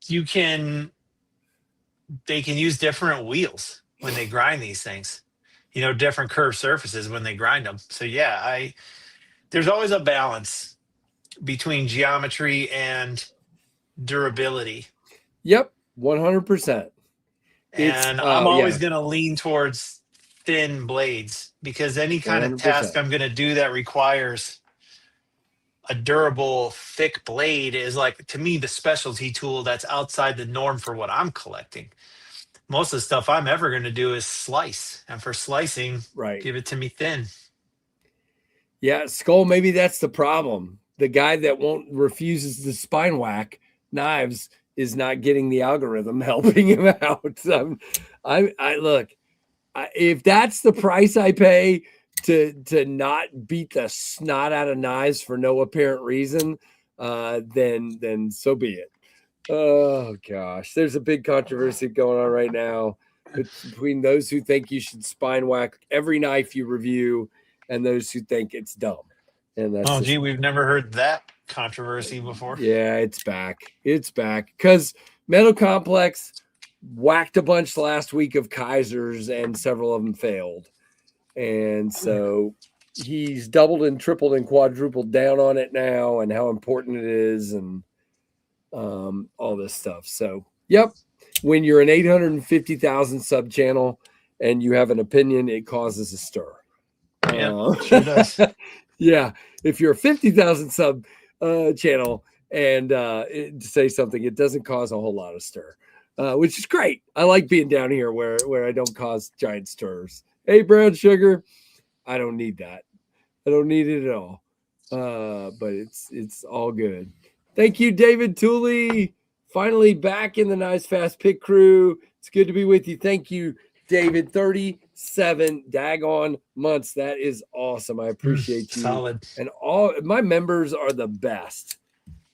Speaker 3: they can use different wheels when they grind these things, different curved surfaces when they grind them. So there's always a balance between geometry and durability.
Speaker 1: Yep. 100%.
Speaker 3: And I'm always going to lean towards thin blades because any kind 100%. Of task I'm going to do that requires a durable, thick blade is like, to me, the specialty tool that's outside the norm for what I'm collecting. Most of the stuff I'm ever going to do is slice. And for slicing, give it to me thin.
Speaker 1: Yeah, Skull, maybe that's the problem. The guy that refuses to spine whack knives is not getting the algorithm helping him out. If that's the price I pay to not beat the snot out of knives for no apparent reason, then so be it. Oh gosh, there's a big controversy going on right now between those who think you should spine whack every knife you review and those who think it's dumb. And that's
Speaker 3: we've never heard that controversy before.
Speaker 1: Yeah, it's back. It's back because Metal Complex whacked a bunch last week of Kaisers and several of them failed. And so he's doubled and tripled and quadrupled down on it now and how important it is and all this stuff. So, yep. When you're an 850,000 sub channel and you have an opinion, it causes a stir.
Speaker 3: Yeah, sure does.
Speaker 1: Yeah. If you're a 50,000 sub channel and say something, it doesn't cause a whole lot of stir, which is great. I like being down here where I don't cause giant stirs. Hey, brown sugar. I don't need that. I don't need it at all. But it's all good. Thank you, David Tooley. Finally back in the Nice Fast Pick crew. It's good to be with you. Thank you, David. 30 7 daggone months. That is awesome. I appreciate you.
Speaker 3: Solid.
Speaker 1: And all my members are the best.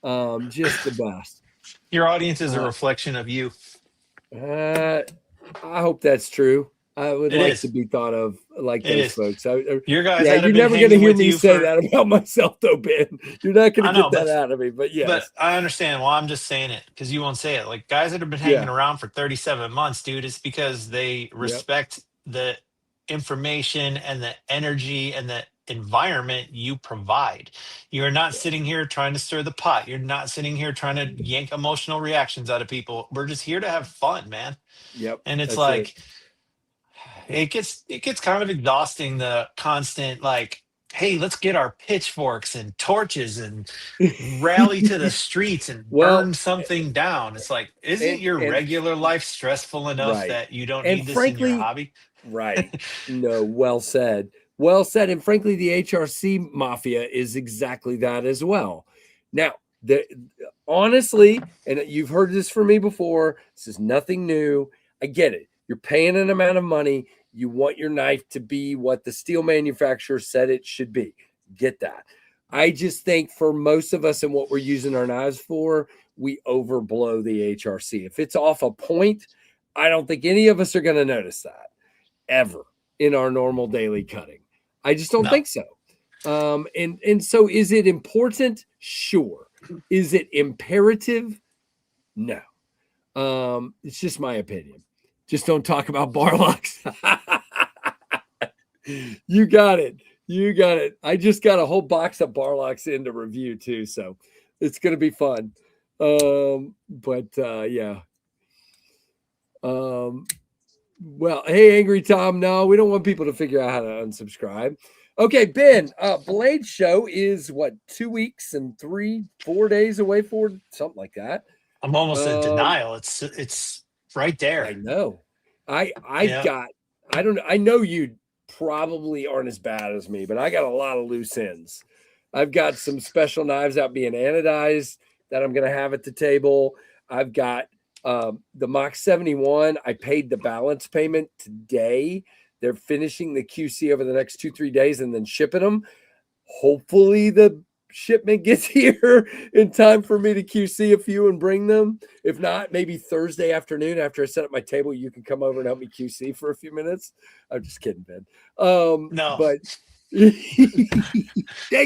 Speaker 1: Just the best.
Speaker 3: Your audience is a reflection of you.
Speaker 1: I hope that's true. I would like to be thought of like those folks.
Speaker 3: Your guys,
Speaker 1: you're never going to hear me say that about myself, though, Ben. You're not going to get that out of me. But yes,
Speaker 3: but I understand. Well, I'm just saying it because you won't say it. Like guys that have been hanging around for 37 months, dude, it's because they respect the information and the energy and the environment you provide. You're not sitting here trying to stir the pot. You're not sitting here trying to yank emotional reactions out of people. We're just here to have fun, man.
Speaker 1: Yep.
Speaker 3: And it's like. It gets kind of exhausting, the constant like, hey, let's get our pitchforks and torches and rally to the streets and burn something down. It's like, isn't your regular life stressful enough that you don't need this in your hobby?
Speaker 1: Right. No, well said. Well said. And frankly, the HRC mafia is exactly that as well. Now, honestly, and you've heard this from me before, this is nothing new. I get it. You're paying an amount of money. You want your knife to be what the steel manufacturer said it should be. Get that. I just think for most of us and what we're using our knives for, we overblow the HRC. If it's off a point, I don't think any of us are going to notice that ever in our normal daily cutting. I just don't think so. And so is it important? Sure. Is it imperative? No. It's just my opinion. Just don't talk about bar locks. You got it. You got it. I just got a whole box of bar locks in to review too, so it's going to be fun. Yeah. Well, hey, Angry Tom. No, we don't want people to figure out how to unsubscribe. Okay, Ben, Blade Show is what, 2 weeks and 4 days away for something like that.
Speaker 3: I'm almost in denial. It's right there.
Speaker 1: I know. I know you probably aren't as bad as me, but I got a lot of loose ends. I've got some special knives out being anodized that I'm going to have at the table. I've got the Mach 71. I paid the balance payment today. They're finishing the QC over the next 2-3 days and then shipping them. Hopefully the shipment gets here in time for me to QC a few and bring them. If not, maybe Thursday afternoon after I set up my table, you can come over and help me QC for a few minutes. I'm just kidding, Ben.
Speaker 3: No,
Speaker 1: but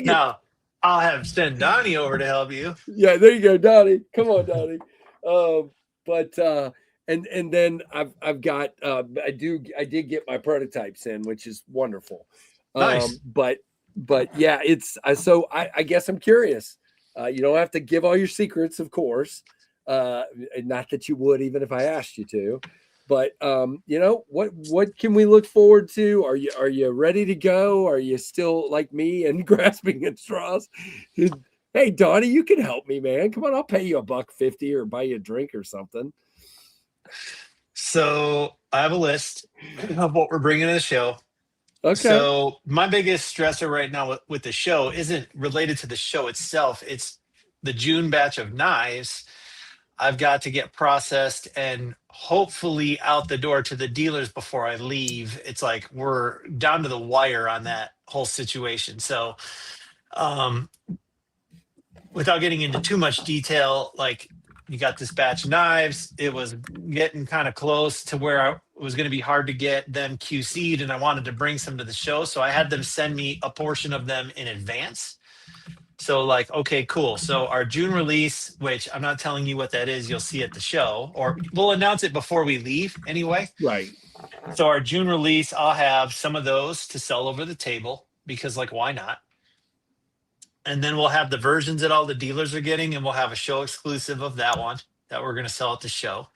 Speaker 3: no, I'll send Donnie over to help you.
Speaker 1: Yeah, there you go, Donnie. Come on, Donnie. And then I've got I did get my prototypes in, which is wonderful.
Speaker 3: Nice.
Speaker 1: But yeah, it's so I guess I'm curious. You don't have to give all your secrets, of course. Not that you would, even if I asked you to. But what can we look forward to? Are you ready to go? Are you still like me and grasping at straws? Hey, Donnie, you can help me, man. Come on, I'll pay you $1.50 or buy you a drink or something.
Speaker 3: So I have a list of what we're bringing to the show.
Speaker 1: Okay.
Speaker 3: So my biggest stressor right now with the show isn't related to the show itself. It's the June batch of knives I've got to get processed and hopefully out the door to the dealers before I leave. It's like we're down to the wire on that whole situation. So without getting into too much detail, like you got this batch of knives. It was getting kind of close to where it was going to be hard to get them QC'd, and I wanted to bring some to the show. So I had them send me a portion of them in advance. So like, okay, cool. So our June release, which I'm not telling you what that is, you'll see at the show, or we'll announce it before we leave anyway.
Speaker 1: Right.
Speaker 3: So our June release, I'll have some of those to sell over the table because like, why not? And then we'll have the versions that all the dealers are getting, and we'll have a show exclusive of that one that we're going to sell at the show.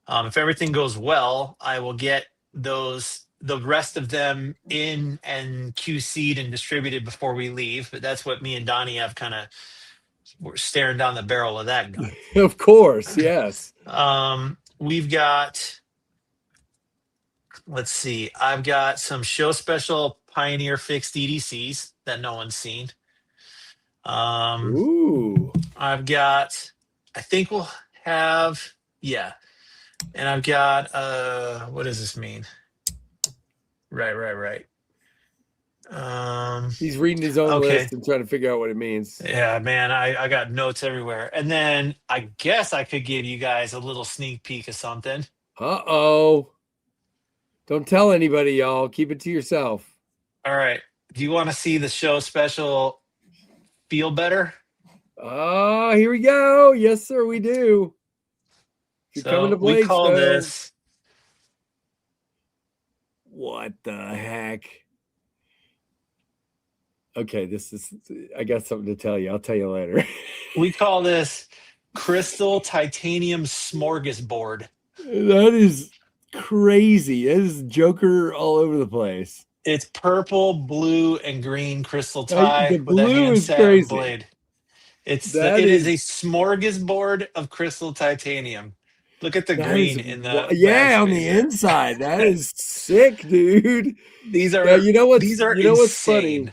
Speaker 3: If everything goes well, I will get the rest of them in and QC'd and distributed before we leave. But that's what me and Donnie have we're staring down the barrel of that gun.
Speaker 1: Of course, yes.
Speaker 3: We've got, let's see, I've got some show special Pioneer fixed EDCs that no one's seen.
Speaker 1: Ooh.
Speaker 3: I've got, I think we'll have, yeah. And I've got, what does this mean? Right.
Speaker 1: He's reading his own
Speaker 3: Okay.
Speaker 1: list and trying to figure out what it means.
Speaker 3: Yeah, man, I got notes everywhere. And then I guess I could give you guys a little sneak peek of something.
Speaker 1: Uh-oh. Don't tell anybody, y'all. Keep it to yourself.
Speaker 3: All right. Do you want to see the show special Feel Better?
Speaker 1: Oh, here we go. Yes, sir, we do. You're coming to Blade
Speaker 3: we call
Speaker 1: Show.
Speaker 3: this.
Speaker 1: What the heck? Okay, I got something to tell you. I'll tell you later.
Speaker 3: We call this Crystal Titanium Smorgasbord.
Speaker 1: That is crazy. It is Joker all over the place.
Speaker 3: It's purple, blue, and green crystal tie
Speaker 1: The
Speaker 3: with a
Speaker 1: blue
Speaker 3: hand
Speaker 1: is
Speaker 3: satin
Speaker 1: crazy.
Speaker 3: blade. It
Speaker 1: is
Speaker 3: is a smorgasbord of crystal titanium. Look at the
Speaker 1: that
Speaker 3: green
Speaker 1: is-
Speaker 3: in the
Speaker 1: yeah, on
Speaker 3: backspace
Speaker 1: the
Speaker 3: there.
Speaker 1: inside. That is sick, dude.
Speaker 3: These are
Speaker 1: Now, you know what's
Speaker 3: insane.
Speaker 1: funny?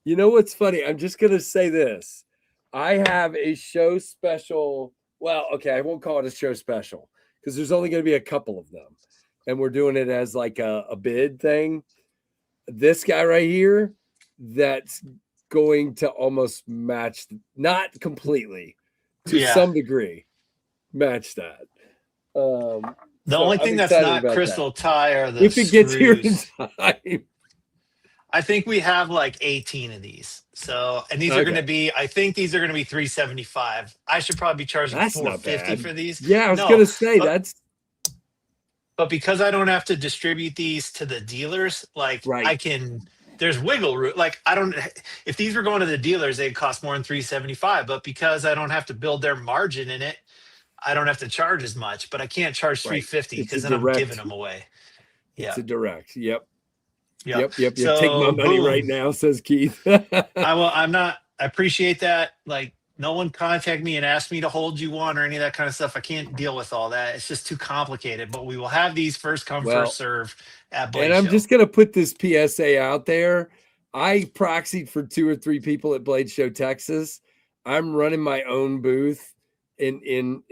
Speaker 1: You know what's funny? I'm just gonna say this. I have a show special. Well, okay, I won't call it a show special because there's only going to be a couple of them, and we're doing it as like a bid thing. This guy right here, that's going to almost match, not completely, to some degree, match that.
Speaker 3: The only thing that's not crystal tie are the
Speaker 1: if it gets here in
Speaker 3: screws.
Speaker 1: time.
Speaker 3: I think we have like 18 of these. So, and these are going to be, I think these are going to be $375. I should probably be charging $450 for these.
Speaker 1: Yeah, I was going to say
Speaker 3: but because I don't have to distribute these to the dealers, like I can, there's wiggle room. Like if these were going to the dealers, they'd cost more than $375. But because I don't have to build their margin in it, I don't have to charge as much. But I can't charge $350 because then I'm giving them away.
Speaker 1: It's a direct. Yep.
Speaker 3: Yep.
Speaker 1: So, take my money right now, says Keith.
Speaker 3: I appreciate that. Like, no one contact me and ask me to hold you one or any of that kind of stuff. I can't deal with all that. It's just too complicated. But we will have these first come, first serve at Blade
Speaker 1: And I'm
Speaker 3: Show.
Speaker 1: just gonna put this PSA out there. I proxied for 2 or 3 people at Blade Show, Texas. I'm running my own booth in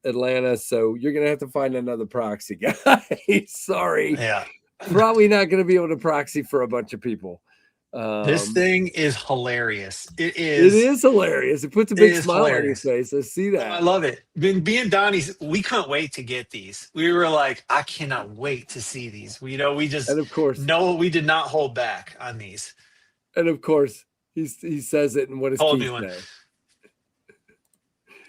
Speaker 1: Atlanta, so you're gonna have to find another proxy guy. Sorry.
Speaker 3: Yeah.
Speaker 1: Probably not going to be able to proxy for a bunch of people.
Speaker 3: This thing is hilarious. It
Speaker 1: is hilarious. It puts a big smile on your face. I see that.
Speaker 3: I love it. Me and Donnie's, we couldn't wait to get these. We were like, I cannot wait to see these. We just, and of course, we did not hold back on these.
Speaker 1: And of course, he says it. And what does Keith say?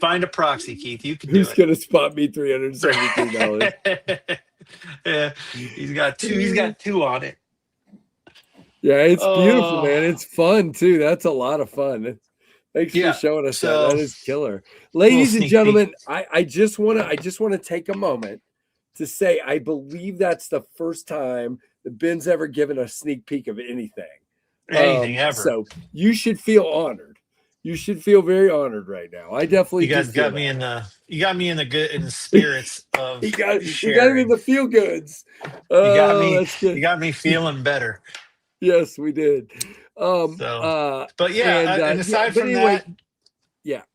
Speaker 3: Find a proxy, Keith. You can do it.
Speaker 1: Who's going to spot me $373?
Speaker 3: Yeah, he's got 2 on it.
Speaker 1: Yeah, it's beautiful, man. It's fun too. That's a lot of fun. Thanks for showing us that. That is killer. Ladies and gentlemen, I just want to take a moment to say I believe that's the first time that Ben's ever given a sneak peek of anything
Speaker 3: ever.
Speaker 1: So you should feel honored. You should feel very honored right now. I definitely.
Speaker 3: You guys got me in the. You got me in the spirits of.
Speaker 1: You got me in the feel goods.
Speaker 3: You got me feeling better.
Speaker 1: Yes, we did.
Speaker 3: But yeah, and aside from that,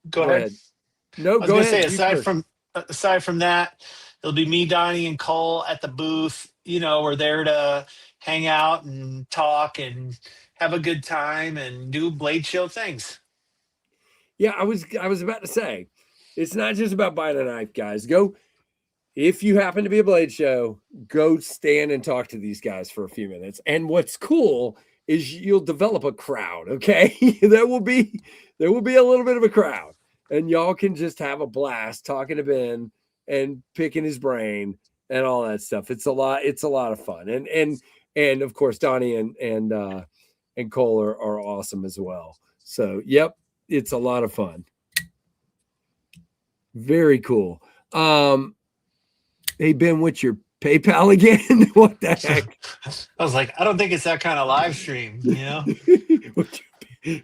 Speaker 3: go ahead.
Speaker 1: No, go ahead.
Speaker 3: Aside from that, it'll be me, Donnie, and Cole at the booth. We're there to hang out and talk and have a good time and do Blade Show things.
Speaker 1: Yeah, I was about to say, it's not just about buying a knife, guys. Go, if you happen to be a Blade Show, go stand and talk to these guys for a few minutes. And what's cool is you'll develop a crowd. Okay, there will be a little bit of a crowd, and y'all can just have a blast talking to Ben and picking his brain and all that stuff. It's a lot of fun, and of course Donnie and Cole are awesome as well. So yep. It's a lot of fun. Very cool. Hey, Ben, what's your PayPal again? What the heck?
Speaker 3: I was like, I don't think it's that kind of live stream,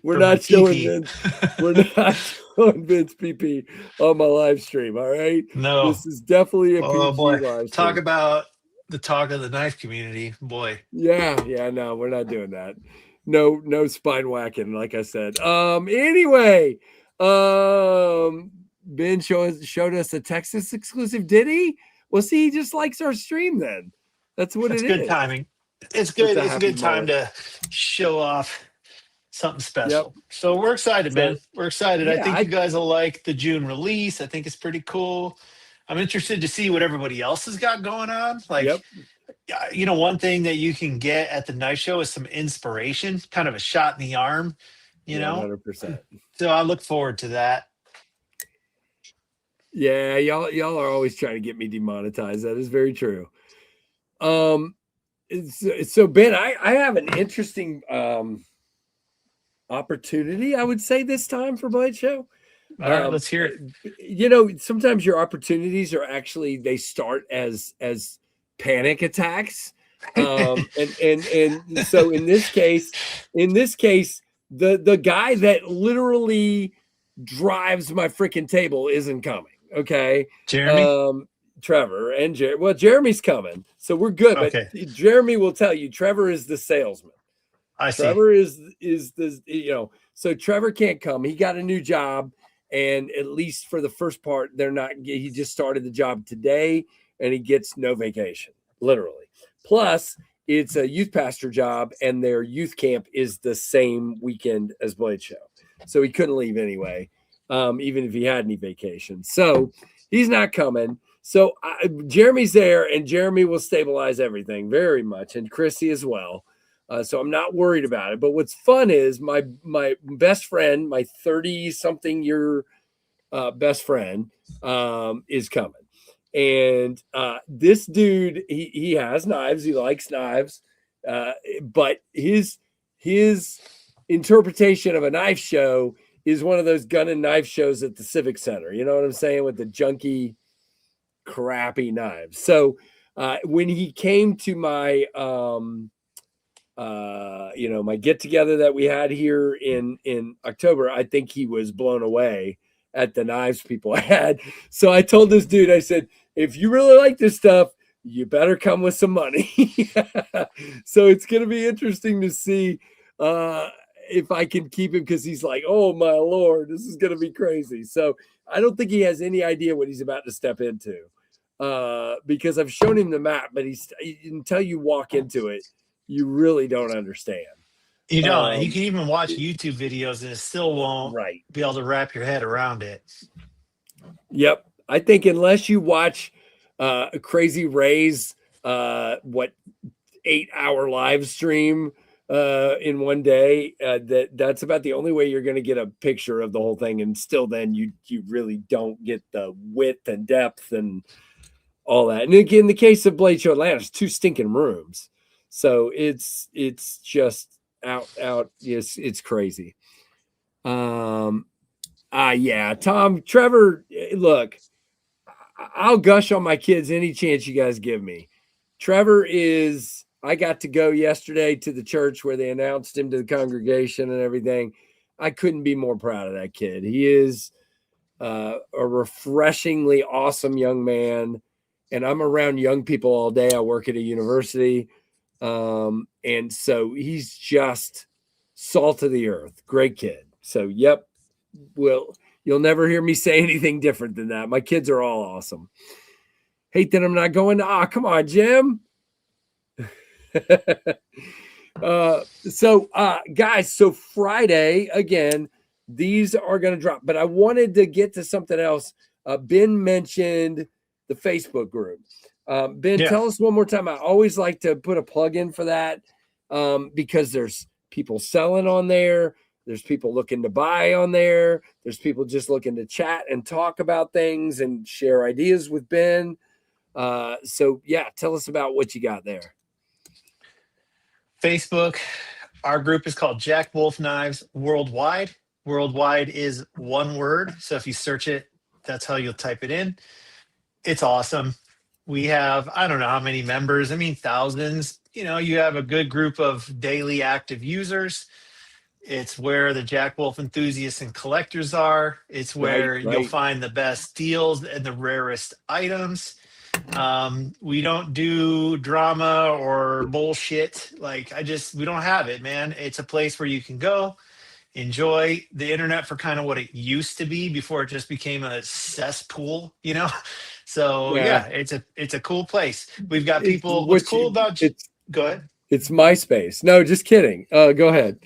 Speaker 1: We're not showing Vince. We're not showing Vince PP on my live stream. All right.
Speaker 3: No.
Speaker 1: This is definitely a PG live stream.
Speaker 3: Talk about the talk of the knife community, boy.
Speaker 1: Yeah. No, we're not doing that. No spine whacking, like I said. Anyway, Ben showed us a Texas exclusive. Did he? Well, see, he just likes our stream then. That's what it is.
Speaker 3: Good timing. It's good. It's a good time to show off something special.
Speaker 1: Yep.
Speaker 3: So we're excited, man. We're excited.
Speaker 1: Yeah,
Speaker 3: I think you guys will like the June release. I think it's pretty cool. I'm interested to see what everybody else has got going on. Like, one thing that you can get at the knife show is some inspiration, kind of a shot in the arm,
Speaker 1: 100%.
Speaker 3: So I look forward to that.
Speaker 1: Yeah, y'all are always trying to get me demonetized. That is very true. So Ben, I have an interesting opportunity, I would say, this time for Blade Show.
Speaker 3: All right, let's hear
Speaker 1: it. Sometimes your opportunities are actually, they start as panic attacks. And so in this case, the guy that literally drives my freaking table isn't coming. Okay.
Speaker 3: Jeremy,
Speaker 1: Trevor and Jeremy. Well, Jeremy's coming, so we're good.
Speaker 3: Okay.
Speaker 1: But Jeremy will tell you, Trevor is the salesman. Trevor is the, so Trevor can't come. He got a new job, and at least for the first part, he just started the job today, and he gets no vacation, literally. Plus, it's a youth pastor job, and their youth camp is the same weekend as Blade Show. So he couldn't leave anyway, even if he had any vacation. So he's not coming. So Jeremy's there, and Jeremy will stabilize everything very much, and Chrissy as well. So I'm not worried about it. But what's fun is my best friend, my 30-something year best friend, is coming. And this dude, he has knives. He likes knives. But his interpretation of a knife show is one of those gun and knife shows at the Civic Center. You know what I'm saying? With the junky, crappy knives. So when he came to my my get together that we had here in October, I think he was blown away at the knives people had. So I told this dude, I said, if you really like this stuff, you better come with some money. So it's going to be interesting to see if I can keep him, because he's like, oh my Lord, this is going to be crazy. So I don't think he has any idea what he's about to step into, because I've shown him the map, but until you walk into it, you really don't understand.
Speaker 3: You don't. You can even watch YouTube videos and it still won't be able to wrap your head around it.
Speaker 1: Yep. I think unless you watch Crazy Ray's 8-hour live stream in one day, that's about the only way you're going to get a picture of the whole thing. And still then you really don't get the width and depth and all that. And again, in the case of Blade Show Atlanta, it's 2 stinking rooms. So it's just out. Yes, it's crazy. Yeah, Tom, Trevor, look, I'll gush on my kids any chance you guys give me. Trevor I got to go yesterday to the church where they announced him to the congregation and everything. I couldn't be more proud of that kid. He is a refreshingly awesome young man. And I'm around young people all day. I work at a university. And so he's just salt of the earth. Great kid. So, yep. You'll never hear me say anything different than that. My kids are all awesome. Hate that I'm not going to, come on, Jim. Guys, so Friday, again, these are going to drop, but I wanted to get to something else. Ben mentioned the Facebook group. Ben, tell us one more time. I always like to put a plug in for that because there's people selling on there. There's people looking to buy on there. There's people just looking to chat and talk about things and share ideas with Ben. So, tell us about what you got there.
Speaker 3: Facebook, our group is called Jack Wolf Knives Worldwide. Worldwide is one word. So if you search it, that's how you'll type it in. It's awesome. We have, I don't know how many members. I mean, thousands. You have a good group of daily active users. It's where the Jack Wolf enthusiasts and collectors are. It's where you'll find the best deals and the rarest items. We don't do drama or bullshit. We don't have it, man. It's a place where you can go enjoy the internet for kind of what it used to be before it just became a cesspool, So it's a cool place. We've got people. What's cool about go ahead.
Speaker 1: It's MySpace. No, just kidding. Go ahead.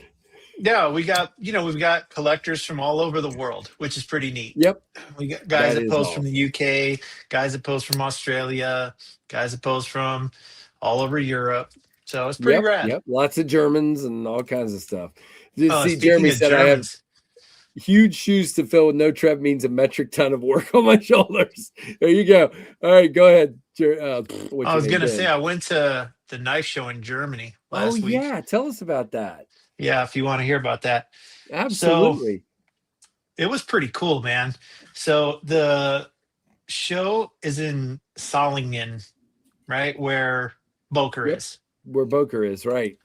Speaker 3: Yeah, we've got collectors from all over the world, which is pretty neat.
Speaker 1: Yep.
Speaker 3: We got guys that post
Speaker 1: awesome.
Speaker 3: from the UK, guys that post from Australia, guys that post from all over Europe. So it's pretty rad.
Speaker 1: Yep. Lots of Germans and all kinds of stuff.
Speaker 3: See,
Speaker 1: Jeremy said
Speaker 3: Germans,
Speaker 1: I have huge shoes to fill with no tread means a metric ton of work on my shoulders. There you go. All right, go ahead.
Speaker 3: I was going to say, I went to the knife show in Germany last week.
Speaker 1: Oh, yeah. Tell us about that.
Speaker 3: Yeah, if you want to hear about that.
Speaker 1: Absolutely.
Speaker 3: So, it was pretty cool, man. So the show is in Solingen, right? Where Boker is.
Speaker 1: Where Boker is, right.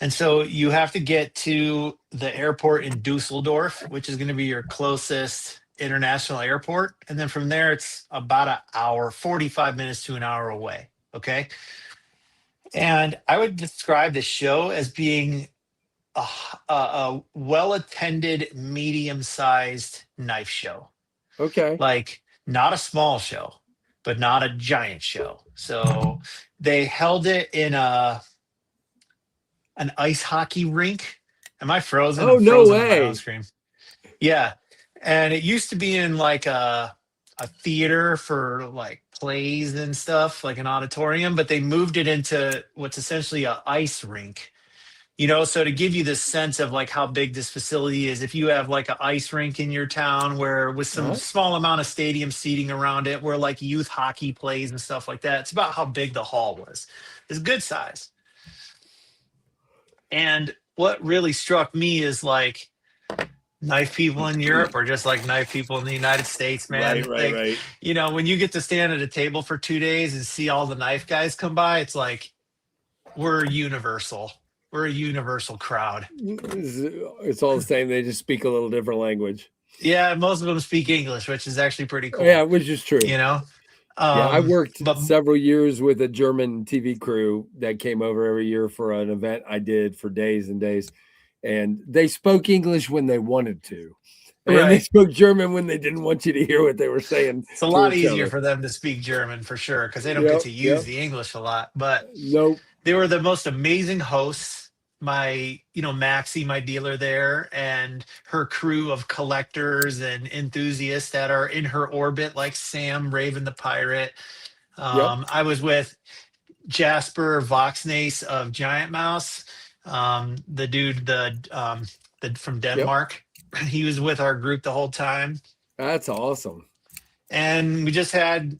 Speaker 3: And so you have to get to the airport in Dusseldorf, which is going to be your closest international airport. And then from there, it's about an hour, 45 minutes to an hour away. Okay. And I would describe the show as being a well-attended, medium-sized knife show.
Speaker 1: Okay.
Speaker 3: Like not a small show, but not a giant show. So they held it in an ice hockey rink. Am I frozen?
Speaker 1: Oh,
Speaker 3: I'm
Speaker 1: no
Speaker 3: frozen
Speaker 1: way.
Speaker 3: on my own screen. Yeah. And it used to be in like a theater for like plays and stuff, like an auditorium, but they moved it into what's essentially an ice rink. So to give you this sense of like how big this facility is, if you have like an ice rink in your town where with some small amount of stadium seating around it, where like youth hockey plays and stuff like that, it's about how big the hall was. It's good size. And what really struck me is like knife people in Europe are just like knife people in the United States, man.
Speaker 1: Right.
Speaker 3: When you get to stand at a table for 2 days and see all the knife guys come by, it's like we're universal. We're a universal crowd.
Speaker 1: It's all the same. They just speak a little different language.
Speaker 3: Yeah, most of them speak English, which is actually pretty cool.
Speaker 1: Yeah, which is true.
Speaker 3: I
Speaker 1: worked several years with a German TV crew that came over every year for an event I did for days and days. And they spoke English when they wanted to. And they spoke German when they didn't want you to hear what they were saying.
Speaker 3: It's a lot easier for them to speak German for sure, because they don't get to use the English a lot. But they were the most amazing hosts. My, Maxie, my dealer there, and her crew of collectors and enthusiasts that are in her orbit, like Sam Raven the Pirate. I was with Jasper Voxnace of Giant Mouse, the dude, from Denmark. He was with our group the whole time.
Speaker 1: That's awesome.
Speaker 3: And we just had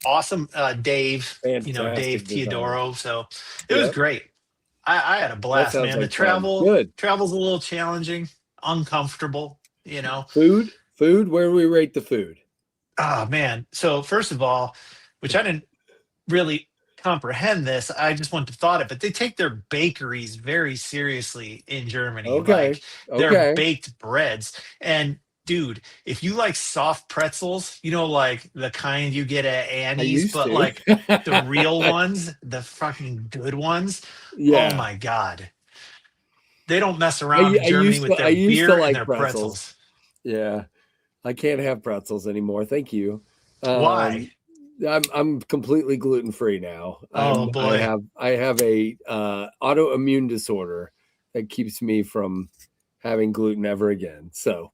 Speaker 3: awesome Dave,
Speaker 1: Fantastic
Speaker 3: Dave Teodoro. So it was great. I had a blast, man. The travel's a little challenging, uncomfortable,
Speaker 1: Food? Where do we rate the food?
Speaker 3: Oh, man. So first of all, which I didn't really comprehend this, I just wanted to thought it, but they take their bakeries very seriously in Germany. Like their baked breads. And dude, if you like soft pretzels, like the kind you get at Annie's, but like the real ones, the fucking good ones. Yeah. Oh my God. They don't mess around in Germany with their beer and their pretzels.
Speaker 1: Yeah. I can't have pretzels anymore. Thank you.
Speaker 3: Why?
Speaker 1: I'm completely gluten-free now.
Speaker 3: Oh boy.
Speaker 1: I have a autoimmune disorder that keeps me from having gluten ever again. So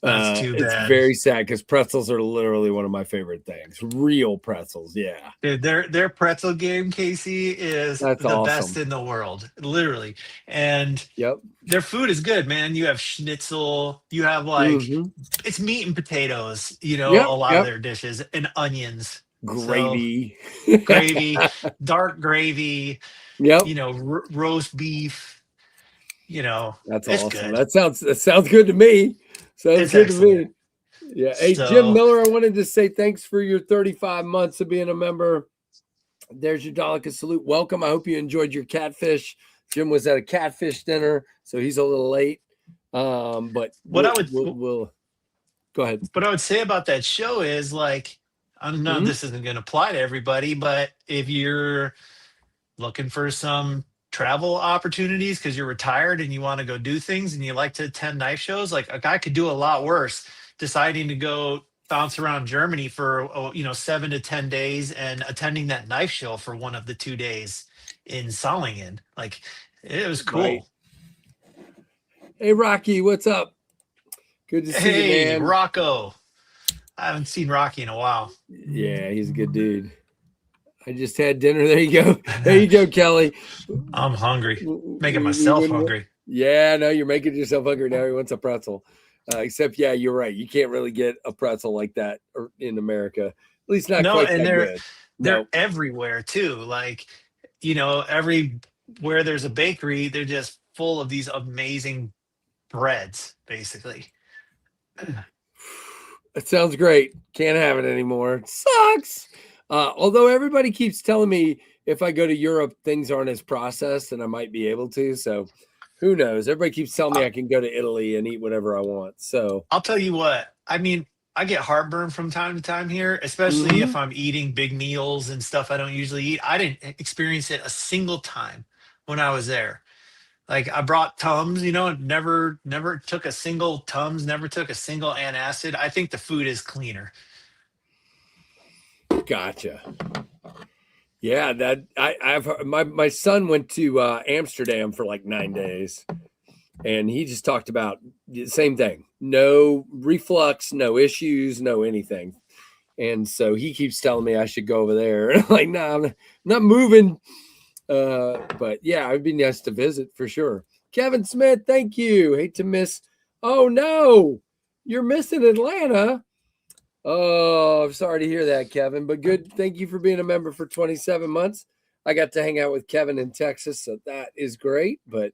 Speaker 3: that's too bad.
Speaker 1: It's very sad because pretzels are literally one of my favorite things. Real pretzels, yeah.
Speaker 3: Dude, their pretzel game, Casey, is the best in the world, literally. And their food is good, man. You have schnitzel. You have like it's meat and potatoes. A lot of their dishes and onions,
Speaker 1: gravy,
Speaker 3: dark gravy. Roast beef.
Speaker 1: That's
Speaker 3: awesome.
Speaker 1: Good. That sounds good to me. Sounds good to me. Yeah. Hey, Jim Miller, I wanted to say thanks for your 35 months of being a member. There's your Daleka salute. Welcome. I hope you enjoyed your catfish. Jim was at a catfish dinner, so he's a little late. But we'll go ahead.
Speaker 3: What I would say about that show is like, I don't know if this isn't going to apply to everybody, but if you're looking for some travel opportunities because you're retired and you want to go do things and you like to attend knife shows, like a guy could do a lot worse deciding to go bounce around Germany for 7 to 10 days and attending that knife show for one of the 2 days in Solingen. Like, it was cool.
Speaker 1: Right. Hey, Rocky, what's up? Good to see you, man.
Speaker 3: Rocco. I haven't seen Rocky in a while.
Speaker 1: Yeah, he's a good dude. I just had dinner. There you go. There you go, Kelly.
Speaker 3: I'm hungry. Making myself hungry.
Speaker 1: Yeah, no, you're making yourself hungry now. He wants a pretzel. Except, yeah, you're right. You can't really get a pretzel like that in America. At least not quite that good.
Speaker 3: They're everywhere too. Like, everywhere there's a bakery, they're just full of these amazing breads, basically.
Speaker 1: It sounds great. Can't have it anymore. It sucks. Although everybody keeps telling me if I go to Europe, things aren't as processed and I might be able to. So who knows? Everybody keeps telling me I can go to Italy and eat whatever I want. So
Speaker 3: I'll tell you what, I mean, I get heartburn from time to time here, especially if I'm eating big meals and stuff I don't usually eat. I didn't experience it a single time when I was there. Like, I brought Tums, never took a single Tums, never took a single antacid. I think the food is cleaner.
Speaker 1: Gotcha. Yeah, that I've heard, my son went to Amsterdam for like 9 days, and he just talked about the same thing. No reflux, no issues, no anything. And so he keeps telling me I should go over there. And I'm like, no, I'm not moving. But yeah, it'd be nice to visit for sure. Kevin Smith, thank you. Hate to miss. Oh no, you're missing Atlanta. Oh, I'm sorry to hear that, Kevin, but good. Thank you for being a member for 27 months. I got to hang out with Kevin in Texas, so that is great. But,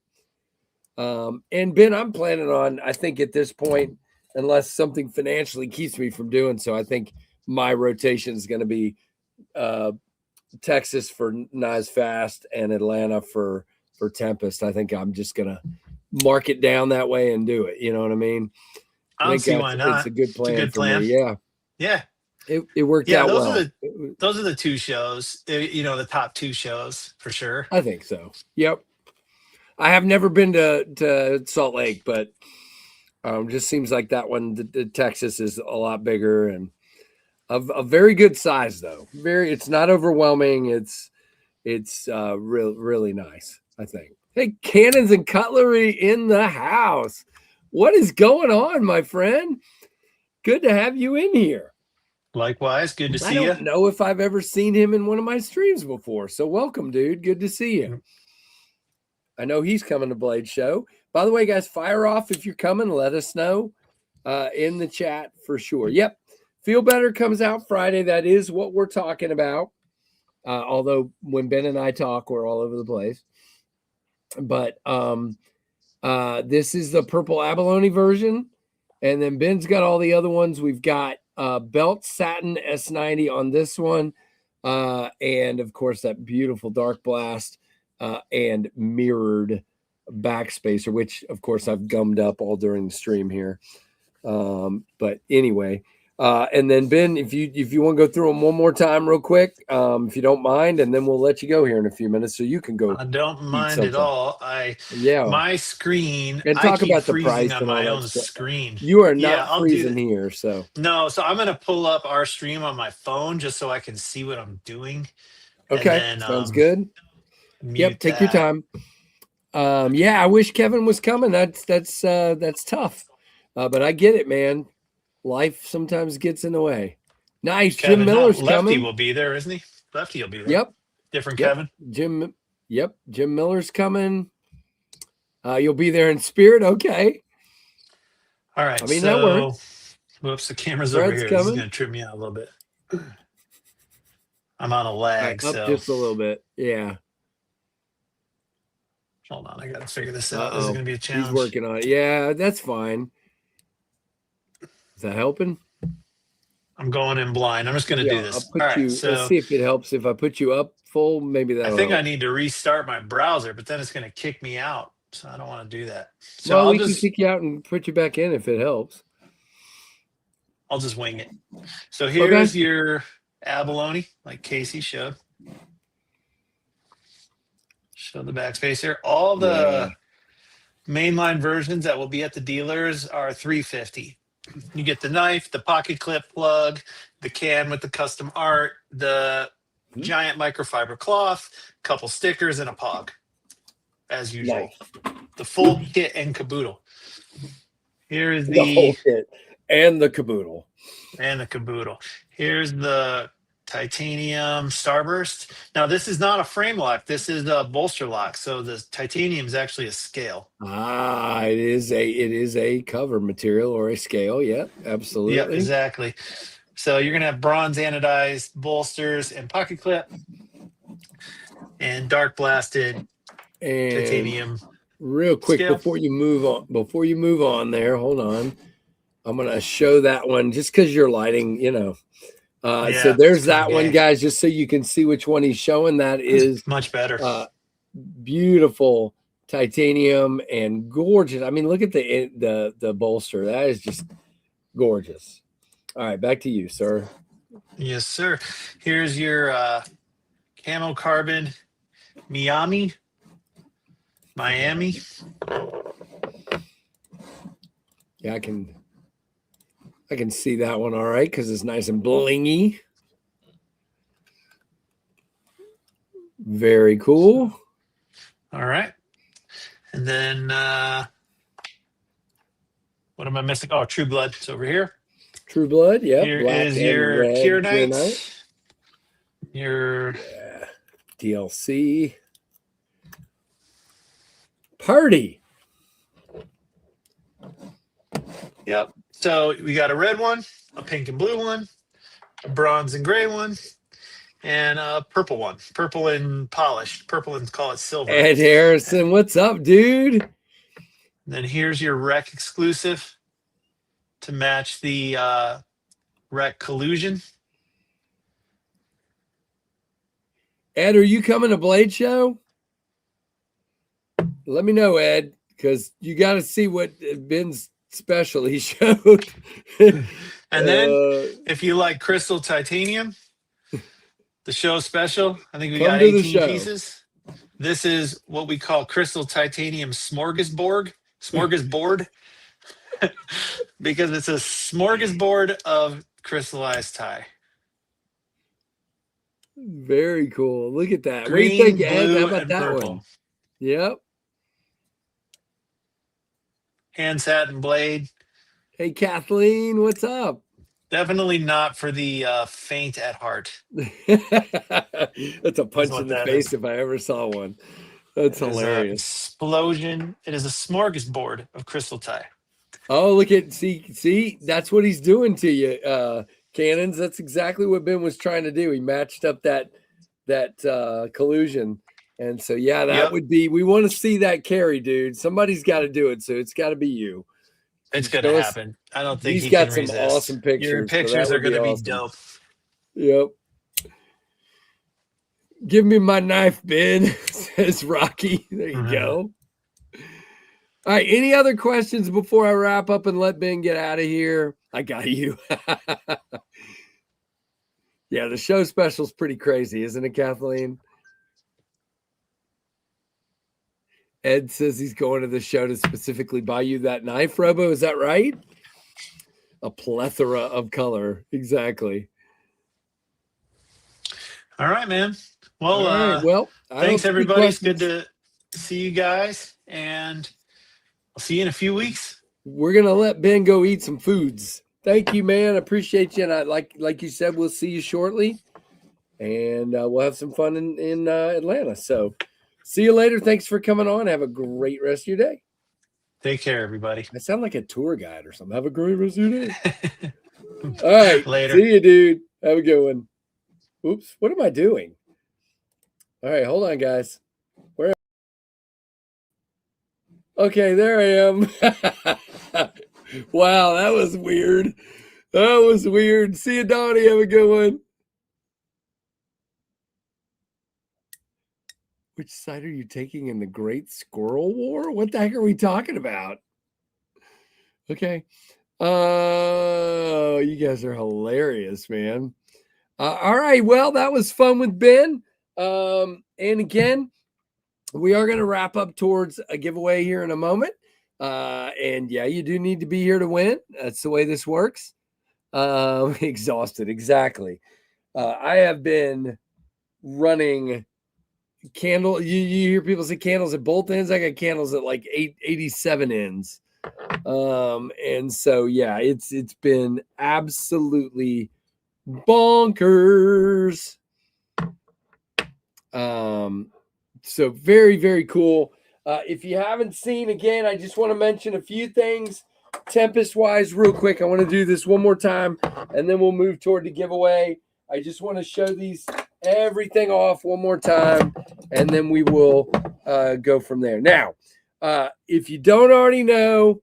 Speaker 1: and Ben, I'm planning on, I think at this point, unless something financially keeps me from doing so, I think my rotation is going to be Texas for Knives Fast and Atlanta for Tempest. I think I'm just going to mark it down that way and do it. You know what I mean?
Speaker 3: I don't see why not.
Speaker 1: It's a good plan.
Speaker 3: It's a good plan.
Speaker 1: Me. Yeah.
Speaker 3: Yeah.
Speaker 1: It worked out well.
Speaker 3: Those are the two shows, the top two shows for sure.
Speaker 1: I think so. Yep. I have never been to Salt Lake, but just seems like that one, the Texas is a lot bigger and a very good size though. It's not overwhelming. It's really nice, I think. Hey, cannons and cutlery in the house. What is going on, my friend? Good to have you in here.
Speaker 3: Likewise, good to see you.
Speaker 1: I don't know if I've ever seen him in one of my streams before. So welcome, dude. Good to see you. I know he's coming to Blade Show. By the way, guys, fire off if you're coming. Let us know in the chat for sure. Yep. Feel Better comes out Friday. That is what we're talking about. Although when Ben and I talk, we're all over the place. But this is the purple abalone version. And then Ben's got all the other ones. We've got belt satin S90 on this one. And of course, that beautiful dark blast and mirrored backspacer, which of course I've gummed up all during the stream here. But anyway, and then Ben, if you want to go through them one more time real quick, if you don't mind, and then we'll let you go here in a few minutes so you can go.
Speaker 3: I don't mind at all. My screen,
Speaker 1: and talk about the price
Speaker 3: on my own screen.
Speaker 1: You are not freezing here, so
Speaker 3: no. So I'm gonna pull up our stream on my phone just so I can see what I'm doing.
Speaker 1: Okay, then, sounds good. Yep, take your time. Yeah, I wish Kevin was coming. That's tough, but I get it, man. Life sometimes gets in the way. Nice. Kevin, Jim Miller's
Speaker 3: Lefty
Speaker 1: coming.
Speaker 3: Lefty will be there, isn't he? Lefty will be there.
Speaker 1: Yep.
Speaker 3: Different Kevin.
Speaker 1: Jim Miller's coming. You'll be there in spirit. Okay.
Speaker 3: All right.
Speaker 1: I mean, that works.
Speaker 3: Whoops, the camera's over here. This is going to trip me out a little bit. I'm on a lag.
Speaker 1: Up just a little bit. Yeah.
Speaker 3: Hold on. I got to figure this out. This is going to be a challenge.
Speaker 1: He's working on it. Yeah, that's fine. Is that helping?
Speaker 3: I'm going in blind. I'm just going to do this.
Speaker 1: Let's see if it helps. If I put you up full, maybe that'll
Speaker 3: I think
Speaker 1: help.
Speaker 3: I need to restart my browser, but then it's going to kick me out. So I don't want to do that. So
Speaker 1: we can kick you out and put you back in if it helps.
Speaker 3: I'll just wing it. So here's your abalone, like Casey showed. Show the backspacer. All the mainline versions that will be at the dealers are $350. You get the knife, the pocket clip plug, the can with the custom art, the giant microfiber cloth, couple stickers, and a pog, as usual.
Speaker 1: Nice.
Speaker 3: The full kit and caboodle. Here is
Speaker 1: the whole kit and the caboodle.
Speaker 3: Here's the titanium starburst. Now, this is not a frame lock. This is a bolster lock. So the titanium is actually a scale.
Speaker 1: It is a cover material or a scale. Yep, absolutely.
Speaker 3: Yep, exactly. So you're gonna have bronze anodized bolsters and pocket clip, and dark blasted titanium.
Speaker 1: Real quick
Speaker 3: scale.
Speaker 1: before you move on there, hold on. I'm gonna show that one just because you're lighting, so there's that one, guys, just so you can see which one he's showing. That is
Speaker 3: much better.
Speaker 1: Beautiful titanium and gorgeous. I mean, look at the bolster. That is just gorgeous. All right, back to you, sir.
Speaker 3: Yes, sir. Here's your camo carbon Miami.
Speaker 1: Yeah, I can see that one all right because it's nice and blingy. Very cool.
Speaker 3: All right. And then what am I missing? Oh, True Blood is over here.
Speaker 1: True Blood, yeah.
Speaker 3: Here is your Pure Night. Your
Speaker 1: DLC. Party.
Speaker 3: Yep. So we got a red one, a pink and blue one, a bronze and gray one, and a purple one. Purple and polished. Purple and call it silver.
Speaker 1: Ed Harrison, what's up, dude?
Speaker 3: And then here's your Rec exclusive to match the Rec Collusion.
Speaker 1: Ed, are you coming to Blade Show? Let me know, Ed, because you got to see what Ben's special he showed.
Speaker 3: And then if you like crystal titanium, the show special, I think we got 18 pieces. This is what we call crystal titanium smorgasbord, because it's a smorgasbord of crystallized tie.
Speaker 1: Very cool. Look at that.
Speaker 3: Green,
Speaker 1: what do you think, Ed?
Speaker 3: blue,
Speaker 1: How about
Speaker 3: and
Speaker 1: that
Speaker 3: purple.
Speaker 1: one? Yep.
Speaker 3: Hand satin blade.
Speaker 1: Hey, Kathleen, what's up?
Speaker 3: Definitely not for the faint at heart.
Speaker 1: That's a punch in the face if I ever saw one. That's hilarious.
Speaker 3: Explosion. It is a smorgasbord of crystal tie.
Speaker 1: Oh, look at see, that's what he's doing to you, Cannons. That's exactly what Ben was trying to do. He matched up that collusion. And so, yeah, that would be, we want to see that carry, dude. Somebody's got to do it. So it's got to be you.
Speaker 3: It's going to happen. I don't think
Speaker 1: he's got some awesome pictures.
Speaker 3: Your pictures
Speaker 1: so
Speaker 3: are going to
Speaker 1: awesome.
Speaker 3: be dope.
Speaker 1: Yep. Give me my knife, Ben, says Rocky. There you go. All right. Any other questions before I wrap up and let Ben get out of here? I got you. Yeah, the show special is pretty crazy, isn't it, Kathleen? Ed says he's going to the show to specifically buy you that knife, Robo. Is that right? A plethora of color. Exactly.
Speaker 3: All right, man. Well, thanks, everybody. It's good to see you guys. And I'll see you in a few weeks.
Speaker 1: We're going to let Ben go eat some foods. Thank you, man. I appreciate you. And I, like you said, we'll see you shortly. And we'll have some fun in Atlanta. So see you later. Thanks for coming on. Have a great rest of your day.
Speaker 3: Take care, everybody.
Speaker 1: I sound like a tour guide or something. Have a great rest of your day. All right.
Speaker 3: Later.
Speaker 1: See you, dude. Have a good one. Oops. What am I doing? All right. Hold on, guys. Where? Okay. There I am. Wow. That was weird. See you, Donnie. Have a good one. Which side are you taking in the Great Squirrel War? What the heck are we talking about? Okay. Oh, you guys are hilarious, man. All right. Well, that was fun with Ben. And again, we are going to wrap up towards a giveaway here in a moment. And yeah, you do need to be here to win. That's the way this works. Exhausted. Exactly. I have been running candle. You hear people say candles at both ends. I got candles at like 87 ends. And so, yeah, it's been absolutely bonkers. So very, very cool. If you haven't seen, again, I just want to mention a few things Tempest wise real quick. I want to do this one more time and then we'll move toward the giveaway. I just want to show everything off one more time and then we will go from there. Now, if you don't already know,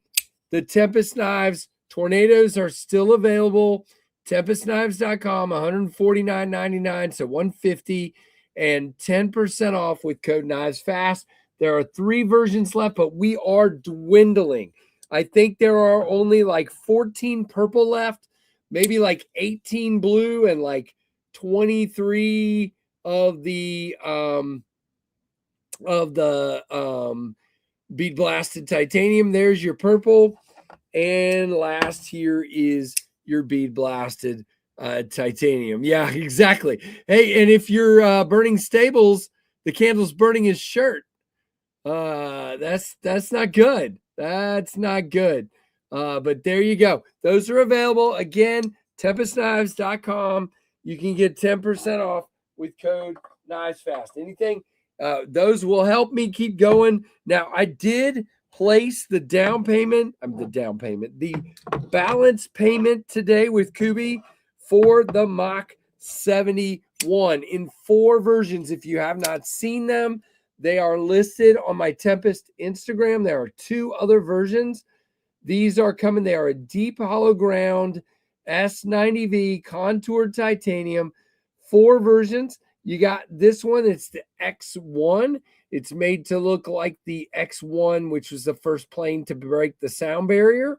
Speaker 1: the Tempest Knives Tornadoes are still available. TempestKnives.com, $149.99, so $150 and 10% off with code KNIVESFAST. There are 3 versions left, but we are dwindling. I think there are only like 14 purple left, maybe like 18 blue, and like 23 of the bead blasted titanium. There's your purple, and last here is your bead blasted titanium. Yeah, exactly. Hey, and if you're burning Stables, the candle's burning his shirt. That's not good. That's not good. But there you go. Those are available. Again, TempestKnives.com. You can get 10% off with code KNIVESFAST. Anything, those will help me keep going. Now, I did place the balance payment today with Kubi for the Mach 71 in 4 versions. If you have not seen them, they are listed on my Tempest Instagram. There are 2 other versions. These are coming. They are a deep hollow ground S90V contoured titanium, 4 versions. You got this one. It's the X1. It's made to look like the X1, which was the first plane to break the sound barrier.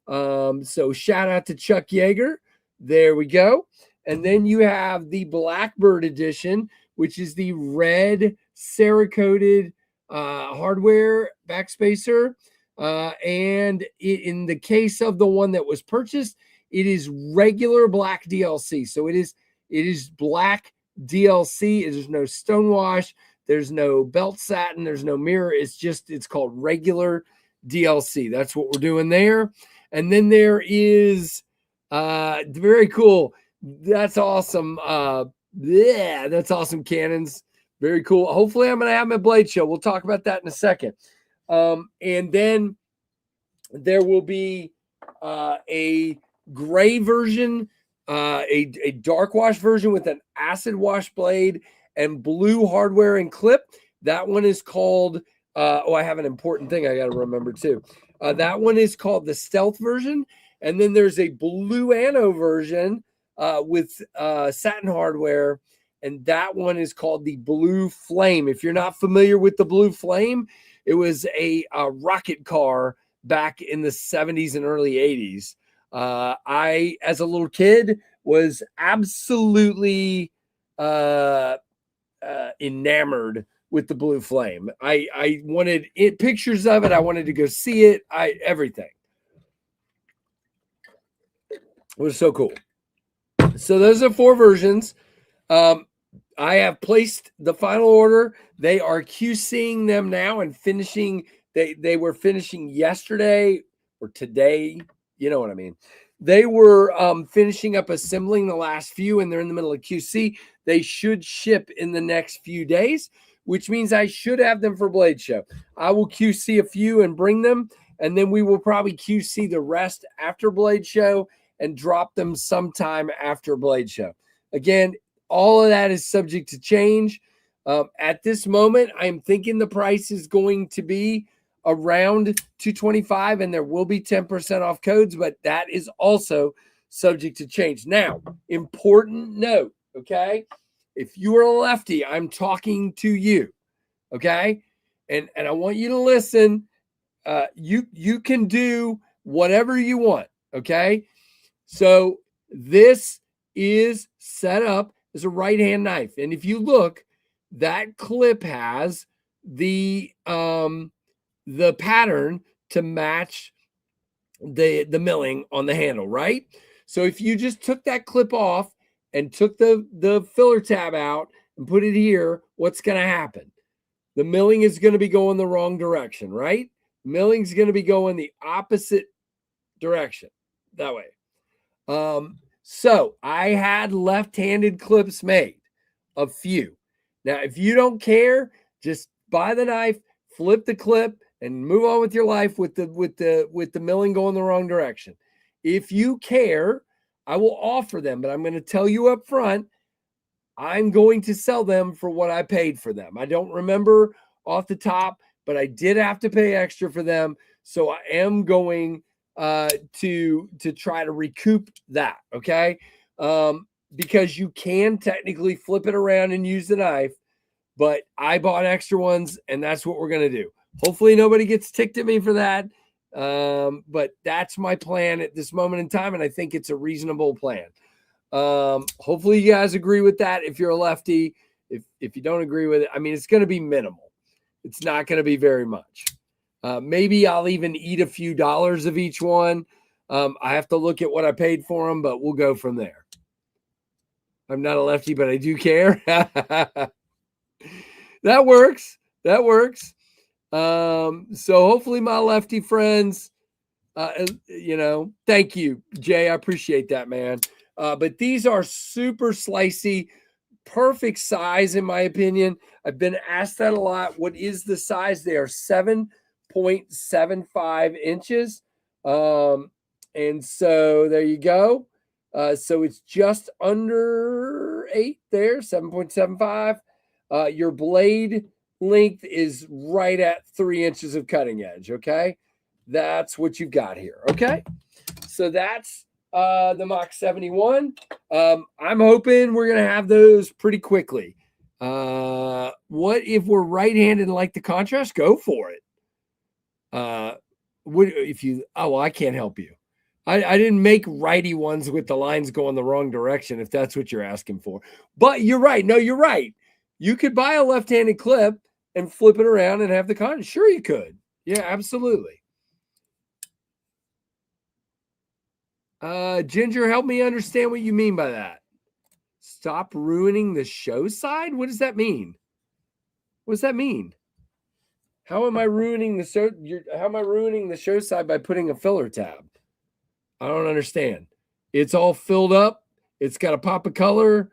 Speaker 1: So shout out to Chuck Yeager. There we go. And then you have the Blackbird edition, which is the red Cerakoted hardware backspacer. And in the case of the one that was purchased, it is regular black DLC. So it is black DLC. There's no stonewash. There's no belt satin. There's no mirror. It's called regular DLC. That's what we're doing there. And then there is very cool. That's awesome. Yeah, that's awesome cannons. Very cool. Hopefully I'm going to have my blade show. We'll talk about that in a second. And then there will be a gray version, a dark wash version with an acid wash blade and blue hardware and clip. That one is called, I have an important thing I got to remember too. That one is called the stealth version. And then there's a blue anno version with satin hardware. And that one is called the Blue Flame. If you're not familiar with the Blue Flame, it was a rocket car back in the 70s and early 80s. I, as a little kid, was absolutely enamored with the Blue Flame. I wanted pictures of it. I wanted to go see it. Everything. It was so cool. So those are 4 versions. I have placed the final order. They are QCing them now and finishing. They were finishing yesterday or today. You know what I mean? They were finishing up assembling the last few, and they're in the middle of QC. They should ship in the next few days, which means I should have them for Blade Show. I will QC a few and bring them, and then we will probably QC the rest after Blade Show and drop them sometime after Blade Show. Again, all of that is subject to change. At this moment, I'm thinking the price is going to be around $225, and there will be 10% off codes, but that is also subject to change. Now, important note, okay? If you are a lefty, I'm talking to you, okay? And I want you to listen. You can do whatever you want, okay? So this is set up as a right-hand knife. And if you look, that clip has the pattern to match the milling on the handle, right? So if you just took that clip off and took the filler tab out, and put it here, what's going to happen? The milling is going to be going the wrong direction, right? Milling's going to be going the opposite direction that way. So I had left-handed clips made, a few. Now, if you don't care, just buy the knife, flip the clip, and move on with your life with the milling going the wrong direction. If you care, I will offer them, but I'm going to tell you up front, I'm going to sell them for what I paid for them. I don't remember off the top, but I did have to pay extra for them. So I am going to try to recoup that. Okay. Because you can technically flip it around and use the knife, but I bought extra ones and that's what we're going to do. Hopefully nobody gets ticked at me for that. But that's my plan at this moment in time. And I think it's a reasonable plan. Hopefully you guys agree with that. If you're a lefty, if you don't agree with it, I mean, it's going to be minimal. It's not going to be very much. Maybe I'll even eat a few dollars of each one. I have to look at what I paid for them, but we'll go from there. I'm not a lefty, but I do care. That works. That works. So hopefully my lefty friends, thank you, Jay. I appreciate that, man. But these are super slicey, perfect size, in my opinion. I've been asked that a lot. What is the size? They are 7.75 inches. And so there you go. So it's just under 8 there, 7.75. Your blade length is right at 3 inches of cutting edge. Okay. That's what you've got here. Okay. So that's the Mach 71. I'm hoping we're going to have those pretty quickly. What if we're right-handed and like the contrast? Go for it. I can't help you. I didn't make righty ones with the lines going the wrong direction, if that's what you're asking for. But you're right. No, you're right. You could buy a left-handed clip and flip it around and have the contrast. Sure, you could. Yeah, absolutely. Ginger, help me understand what you mean by that. Stop ruining the show side? What does that mean? What does that mean? How am I ruining the show? How am I ruining the show side by putting a filler tab? I don't understand. It's all filled up. It's got a pop of color.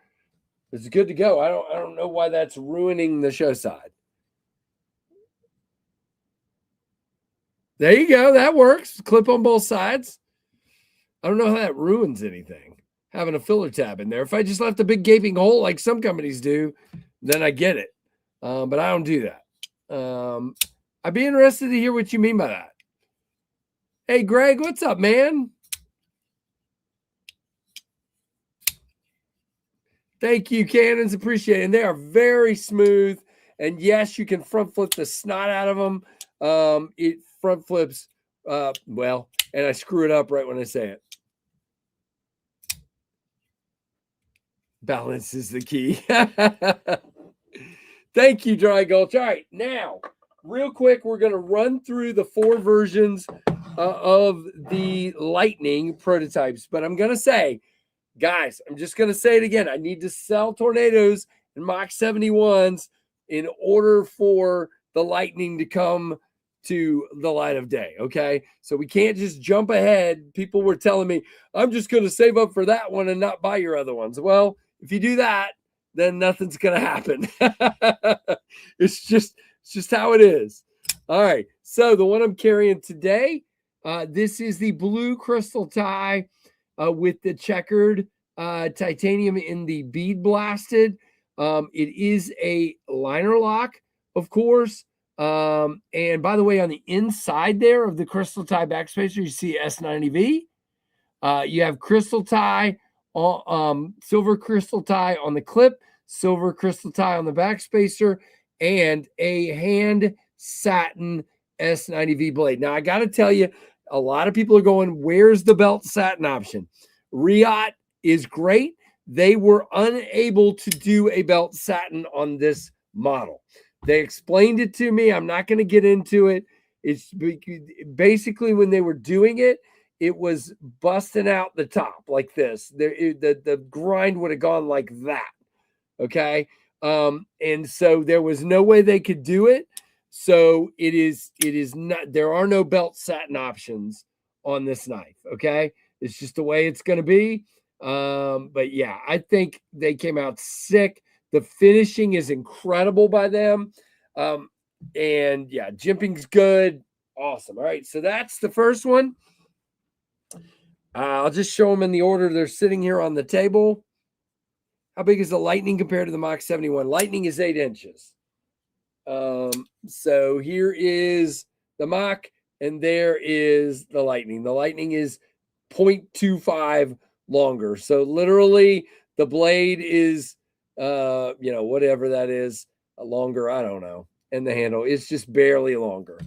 Speaker 1: It's good to go. I don't know why that's ruining the show side. There you go. That works. Clip on both sides. I don't know how that ruins anything, having a filler tab in there. If I just left a big gaping hole like some companies do, then I get it. But I don't do that. I'd be interested to hear what you mean by that. Hey, Greg, what's up, man? Thank you, Cannons. Appreciate it. And they are very smooth. And yes, you can front flip the snot out of them. It front flips, and I screw it up right when I say it. Balance is the key. Thank you, Dry Gulch. All right, now, real quick, we're going to run through the 4 versions of the Lightning prototypes. But I'm going to say, guys, I'm just going to say it again. I need to sell Tornadoes and Mach 71s in order for the Lightning to come to the light of day. Okay. So we can't just jump ahead. People were telling me, I'm just going to save up for that one and not buy your other ones. Well, if you do that, then nothing's going to happen. It's just how it is. All right. So the one I'm carrying today, this is the blue crystal tie with the checkered titanium in the bead blasted. It is a liner lock, of course. And by the way, on the inside there of the crystal tie backspacer, you see S90V. You have crystal tie, silver crystal tie on the clip, silver crystal tie on the backspacer, and a hand satin S90V blade. Now, I got to tell you, a lot of people are going, where's the belt satin option? Riot is great. They were unable to do a belt satin on this model. They explained it to me. I'm not going to get into it. It's basically when they were doing it, it was busting out the top like this. The grind would have gone like that. Okay. And so there was no way they could do it. So it is not, there are no belt satin options on this knife. Okay. It's just the way it's going to be. But yeah, I think they came out sick. The finishing is incredible by them. And yeah, jimping's good. Awesome. All right. So that's the first one. I'll just show them in the order they're sitting here on the table. How big is the Lightning compared to the Mach 71? Lightning is 8 inches. So here is the Mach, and there is the Lightning. The Lightning is 0.25 longer. So literally the blade is, whatever that is, longer. I don't know. And the handle is just barely longer.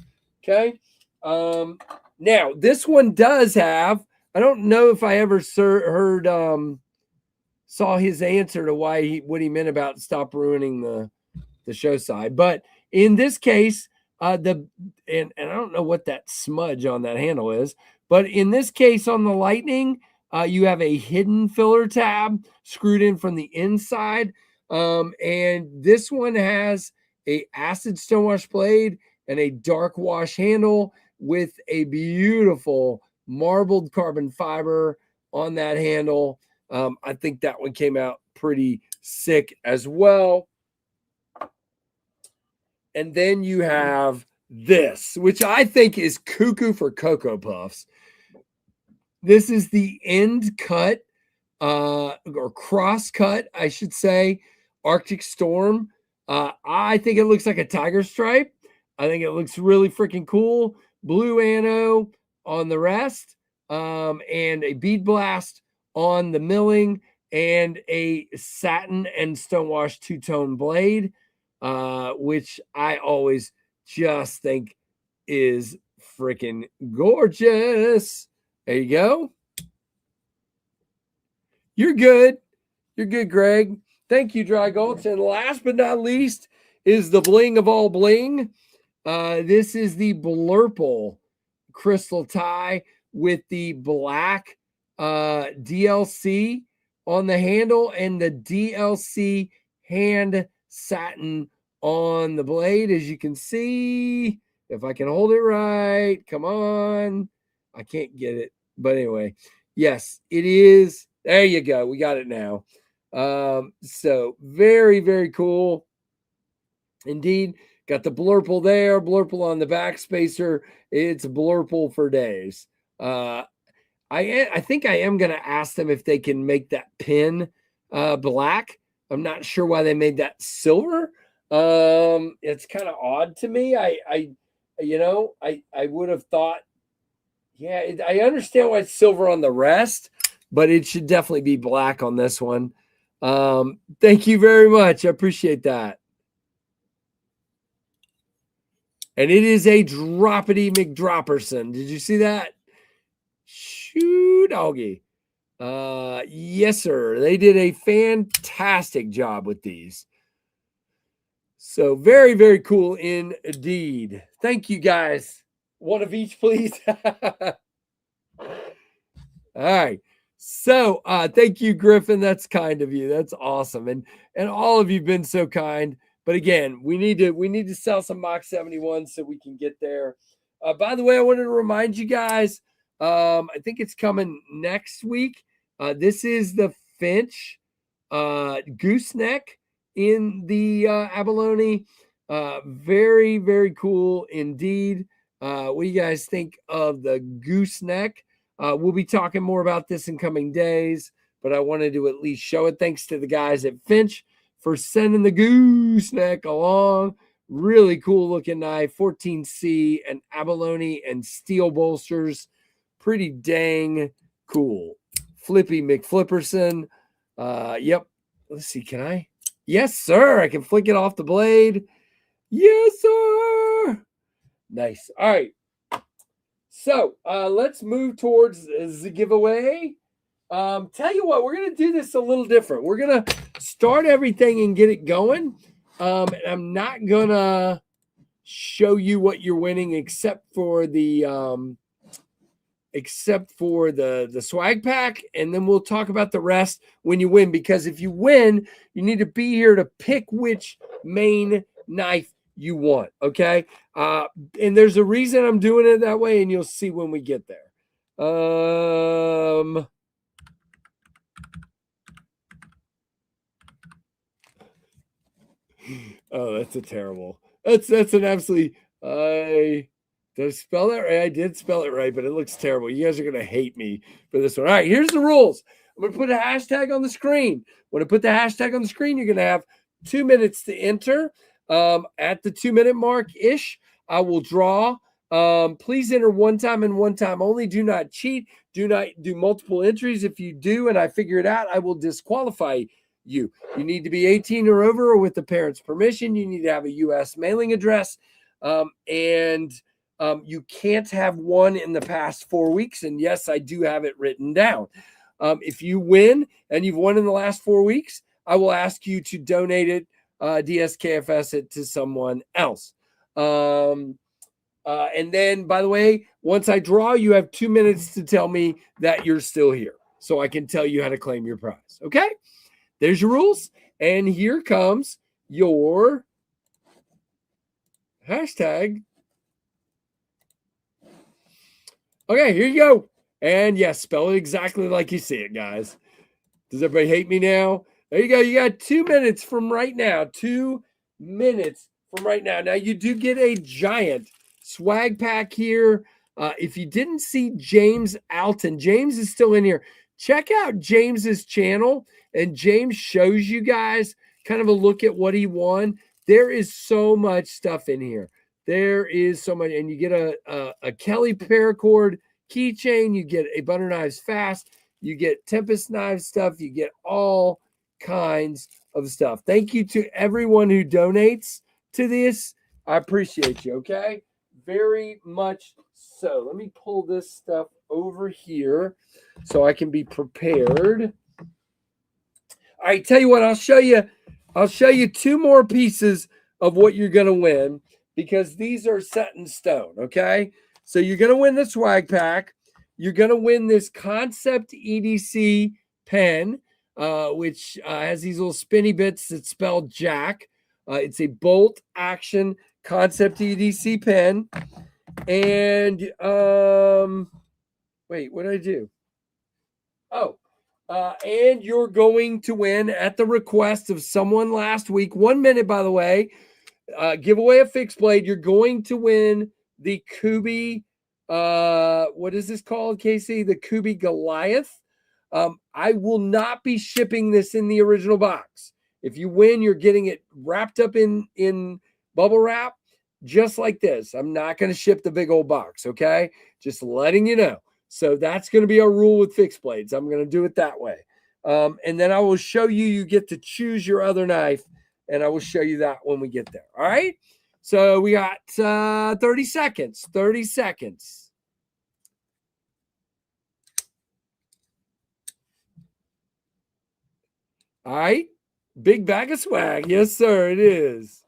Speaker 1: Okay. Now this one does have, I don't know if I ever saw his answer to what he meant about stop ruining the show side. But in this case, and I don't know what that smudge on that handle is, but in this case on the Lightning, you have a hidden filler tab screwed in from the inside. And this one has a acid stonewash blade and a dark wash handle with a beautiful marbled carbon fiber on that handle. I think that one came out pretty sick as well. And then you have this, which I think is cuckoo for Cocoa Puffs. This is the end cut, or cross cut, I should say, Arctic Storm. I think it looks like a tiger stripe. I think it looks really freaking cool. Blue ano on the rest, and a bead blast on the milling, and a satin and stonewash two-tone blade, which I always just think is freaking gorgeous. There you go. You're good. You're good, Greg. Thank you, Dry Gulch. And last but not least is the bling of all bling. This is the Blurple crystal tie with the black DLC on the handle and the DLC hand satin on the blade. As you can see, if I can hold it right, come on. I can't get it. But anyway, yes, it is. There you go. We got it now. So very, very cool. Indeed. Got the Blurple there, Blurple on the back spacer. It's Blurple for days. I think I am going to ask them if they can make that pin black. I'm not sure why they made that silver. It's kind of odd to me. I would have thought, yeah, I understand why it's silver on the rest, but it should definitely be black on this one. Thank you very much. I appreciate that. And it is a droppity McDropperson. Did you see that? Shoo doggy. Yes, sir. They did a fantastic job with these. So very, very cool indeed. Thank you, guys. One of each, please. All right. So thank you, Griffin. That's kind of you. That's awesome. And all of you have been so kind. But again, we need to sell some Mach 71 so we can get there. By the way, I wanted to remind you guys, I think it's coming next week. This is the Finch gooseneck in the abalone. Very, very cool indeed. What do you guys think of the gooseneck? We'll be talking more about this in coming days, but I wanted to at least show it. Thanks to the guys at Finch for sending the gooseneck along. Really cool looking knife, 14C and abalone and steel bolsters. Pretty dang cool. Flippy McFlipperson. Yep. Let's see. Can I? Yes, sir. I can flick it off the blade. Yes, sir. Nice. All right. So let's move towards the giveaway. Tell you what, we're going to do this a little different. We're going to start everything and get it going. And I'm not going to show you what you're winning except for the except for the swag pack, and then we'll talk about the rest when you win, because if you win, you need to be here to pick which main knife you want, okay? And there's a reason I'm doing it that way, and you'll see when we get there. Oh, that's a terrible. That's an absolutely. Did I spell that right? I did spell it right, but it looks terrible. You guys are gonna hate me for this one. All right, here's the rules. I'm gonna put a hashtag on the screen. When I put the hashtag on the screen, you're gonna have 2 minutes to enter. At the 2-minute mark ish, I will draw. Please enter one time and one time only. Do not cheat. Do not do multiple entries. If you do and I figure it out, I will disqualify you. You need to be 18 or over or with the parent's permission. You need to have a U.S. mailing address. You can't have one in the past 4 weeks. And yes, I do have it written down. If you win and you've won in the last 4 weeks, I will ask you to donate it, DSKFS it to someone else. And then, by the way, once I draw, you have 2 minutes to tell me that you're still here so I can tell you how to claim your prize. Okay? There's your rules. And here comes your hashtag. Okay, here you go. And yes, spell it exactly like you see it, guys. Does everybody hate me now? There you go. You got 2 minutes from right now. 2 minutes from right now. Now, you do get a giant swag pack here. If you didn't see James Alton, James is still in here. Check out James's channel, and James shows you guys kind of a look at what he won. There is so much stuff in here. There is so much, and you get a Kelly paracord keychain, you get a Butter Knives Fast, you get Tempest Knives stuff, you get all kinds of stuff. Thank you to everyone who donates to this. I appreciate you, okay? Very much so. Let me pull this stuff over here so I can be prepared. All right, tell you what, I'll show you 2 more pieces of what you're going to win, because these are set in stone, okay? So you're going to win the swag pack. You're going to win this Concept EDC pen, which has these little spinny bits that spell Jack. It's a bolt action Concept EDC pen. And wait, what did I do? Oh, and you're going to win at the request of someone last week. 1 minute, by the way. Give away a fixed blade. You're going to win the Kubi. What is this called, Casey? The Kubi Goliath. I will not be shipping this in the original box. If you win, you're getting it wrapped up in bubble wrap, just like this. I'm not going to ship the big old box, okay? Just letting you know. So that's going to be our rule with fixed blades. I'm going to do it that way. And then I will show you, you get to choose your other knife, and I will show you that when we get there. All right? So we got 30 seconds. 30 seconds. All right. Big bag of swag. Yes, sir, it is.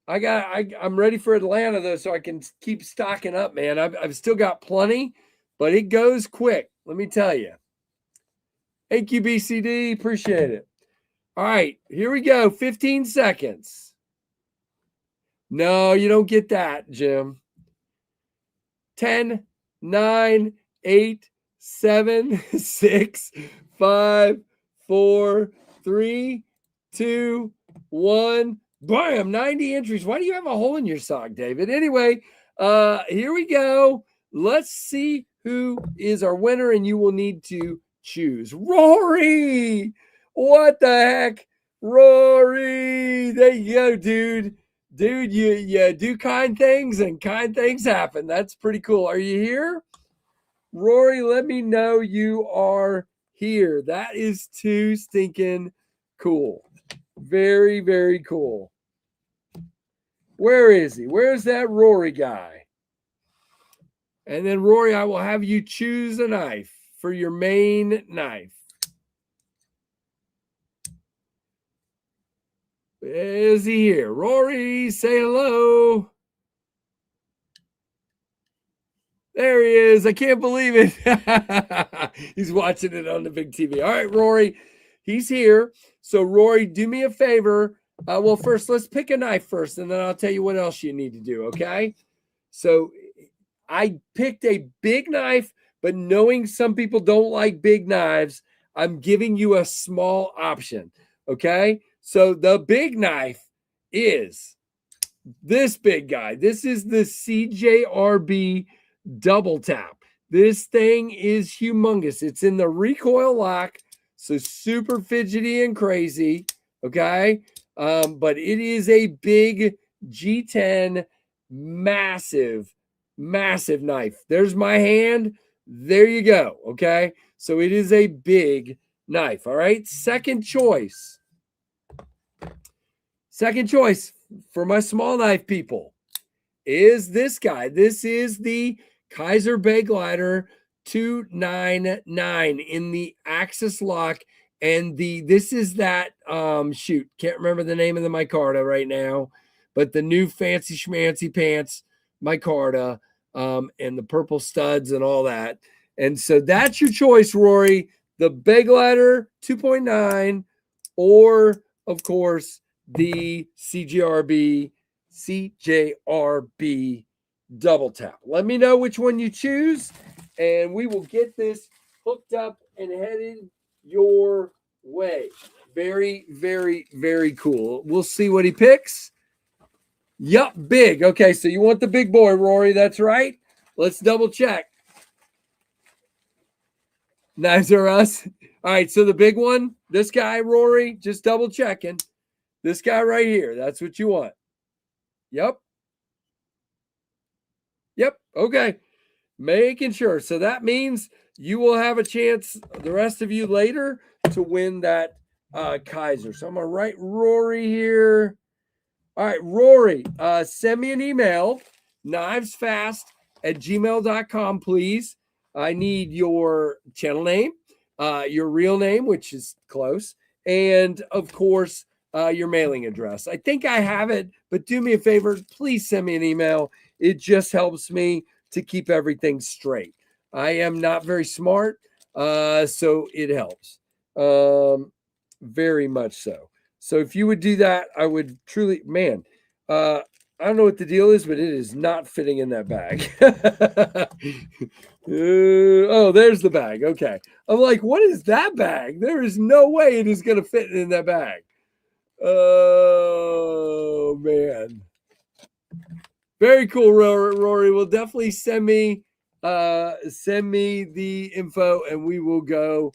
Speaker 1: I'm ready for Atlanta, though, so I can keep stocking up, man. I've still got plenty, but it goes quick. Let me tell you. Thank you, BCD. Appreciate it. All right, here we go. 15 seconds. No, you don't get that, Jim. 10, 9, 8, 7, 6, 5, 4, 3, 2, 1. Bam, 90 entries. Why do you have a hole in your sock, David? Anyway, here we go. Let's see who is our winner, and you will need to choose. Rory! What the heck? Rory! There you go, dude. Dude, you do kind things, and kind things happen. That's pretty cool. Are you here? Rory, let me know you are here. That is too stinking cool. Very, very cool. Where is he? Where's that Rory guy? And then, Rory, I will have you choose a knife for your main knife. Is he here? Rory, say hello. There he is. I can't believe it. He's watching it on the big TV. All right, Rory, he's here. So, Rory, do me a favor. Well, first, let's pick a knife first, and then I'll tell you what else you need to do, okay? So, I picked a big knife, but knowing some people don't like big knives, I'm giving you a small option, okay? So, the big knife is this big guy. This is the CJRB double tap. This thing is humongous. It's in the recoil lock, so super fidgety and crazy, okay? But it is a big G10, massive knife. There's my hand. There you go, okay? So it is a big knife, all right? Second choice for my small knife people is this guy. This is the Kaiser Baglider 299 in the Axis lock. And this is that, can't remember the name of the micarta right now, but the new fancy schmancy pants micarta, and the purple studs and all that. And so that's your choice, Rory, the Baglider 2.9, or of course, the CJRB double tap. Let me know which one you choose, and we will get this hooked up and headed your way. Very, very, very cool. We'll see what he picks. Yup, big. Okay, so you want the big boy, Rory. That's right. Let's double check. Knives are us. All right, so the big one, this guy, Rory, just double checking. This guy right here. That's what you want. Yep. Okay. Making sure. So that means you will have a chance, the rest of you later, to win that Kaiser. So I'm going to write Rory here. All right, Rory, send me an email, knivesfast@gmail.com, please. I need your channel name, your real name, which is close, and of course, your mailing address. I think I have it, but do me a favor, please send me an email. It just helps me to keep everything straight. I am not very smart, so it helps. Very much so. So if you would do that, I would truly, man, I don't know what the deal is, but it is not fitting in that bag. Oh, there's the bag. Okay. I'm like, what is that bag? There is no way it is going to fit in that bag. Oh, man. Very cool, Rory. Will definitely send me the info, and we will go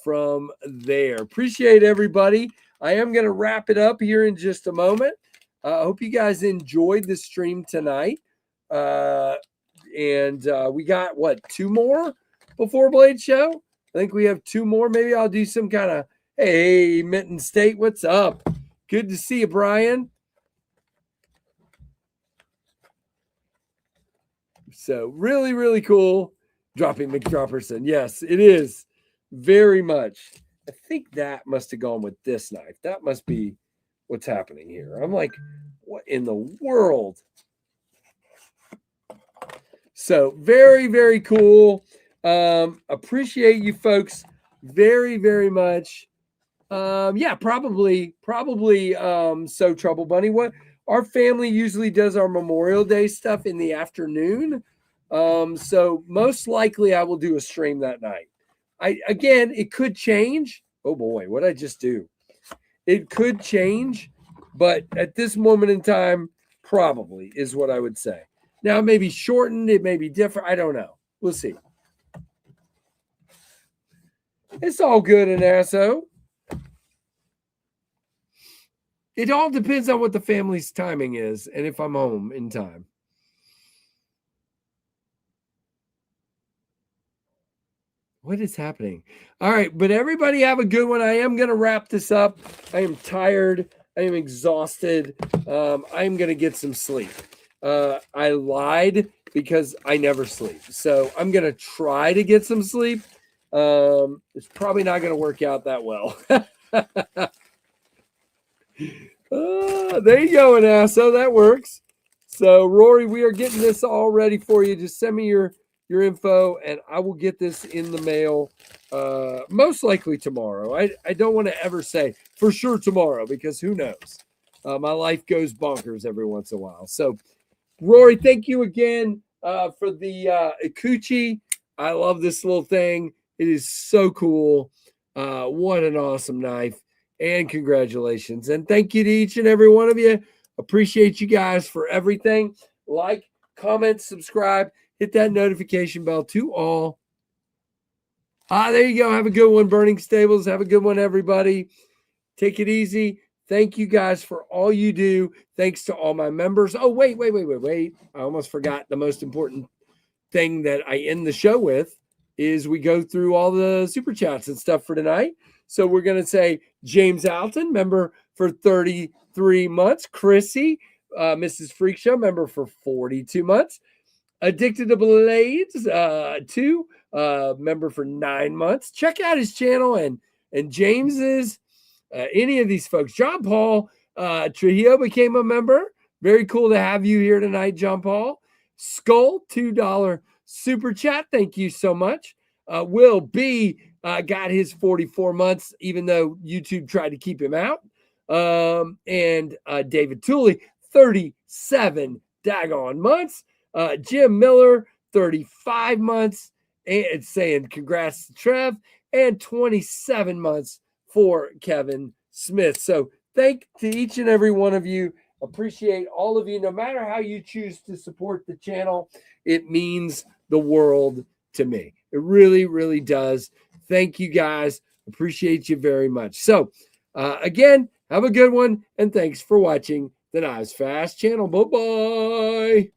Speaker 1: from there. Appreciate everybody. I am going to wrap it up here in just a moment. I hope you guys enjoyed the stream tonight. And we got, what, 2 more before Blade Show? I think we have 2 more. Maybe I'll do some kind of, hey, Mitten State, what's up? Good to see you, Brian. So really, really cool. Dropping McDropperson. Yes, it is. Very much. I think that must have gone with this knife. That must be what's happening here. I'm like, what in the world? So very, very cool. Appreciate you folks very, very much. Yeah, probably so Trouble Bunny. What our family usually does our Memorial Day stuff in the afternoon. So most likely I will do a stream that night. Again, it could change. Oh boy, what did I just do? It could change, but at this moment in time, probably is what I would say. Now, it may be shortened, it may be different. I don't know. We'll see. It's all good in ASO. It all depends on what the family's timing is and if I'm home in time. What is happening? All right, but everybody have a good one. I am going to wrap this up. I am tired. I am exhausted. I'm going to get some sleep. I lied because I never sleep. So I'm going to try to get some sleep. It's probably not going to work out that well. There you go, Anasso. That works. So, Rory, we are getting this all ready for you. Just send me your your info, and I will get this in the mail most likely tomorrow. I don't want to ever say for sure tomorrow, because who knows? My life goes bonkers every once in a while. So, Rory, thank you again for the Ikuchi. I love this little thing. It is so cool. What an awesome knife. And congratulations. And thank you to each and every one of you. Appreciate you guys for everything. Like, comment, subscribe, hit that notification bell to all. There you go. Have a good one, Burning Stables. Have a good one, everybody. Take it easy. Thank you guys for all you do. Thanks to all my members. Oh, wait. I almost forgot the most important thing that I end the show with is we go through all the super chats and stuff for tonight. So we're going to say James Alton, member for 33 months. Chrissy, Mrs. Freak Show, member for 42 months. Addicted to Blades, 2, member for 9 months. Check out his channel and James's, any of these folks. John Paul Trujillo became a member. Very cool to have you here tonight, John Paul. Skull, $2 super chat. Thank you so much. Will B got his 44 months, even though YouTube tried to keep him out. And David Tooley, 37 daggone months. Jim Miller, 35 months, and saying congrats to Trev, and 27 months for Kevin Smith. So thank to each and every one of you. Appreciate all of you. No matter how you choose to support the channel, it means the world to me. It really, really does. Thank you guys. Appreciate you very much. So again, have a good one, and thanks for watching the Knives Fast channel. Bye-bye.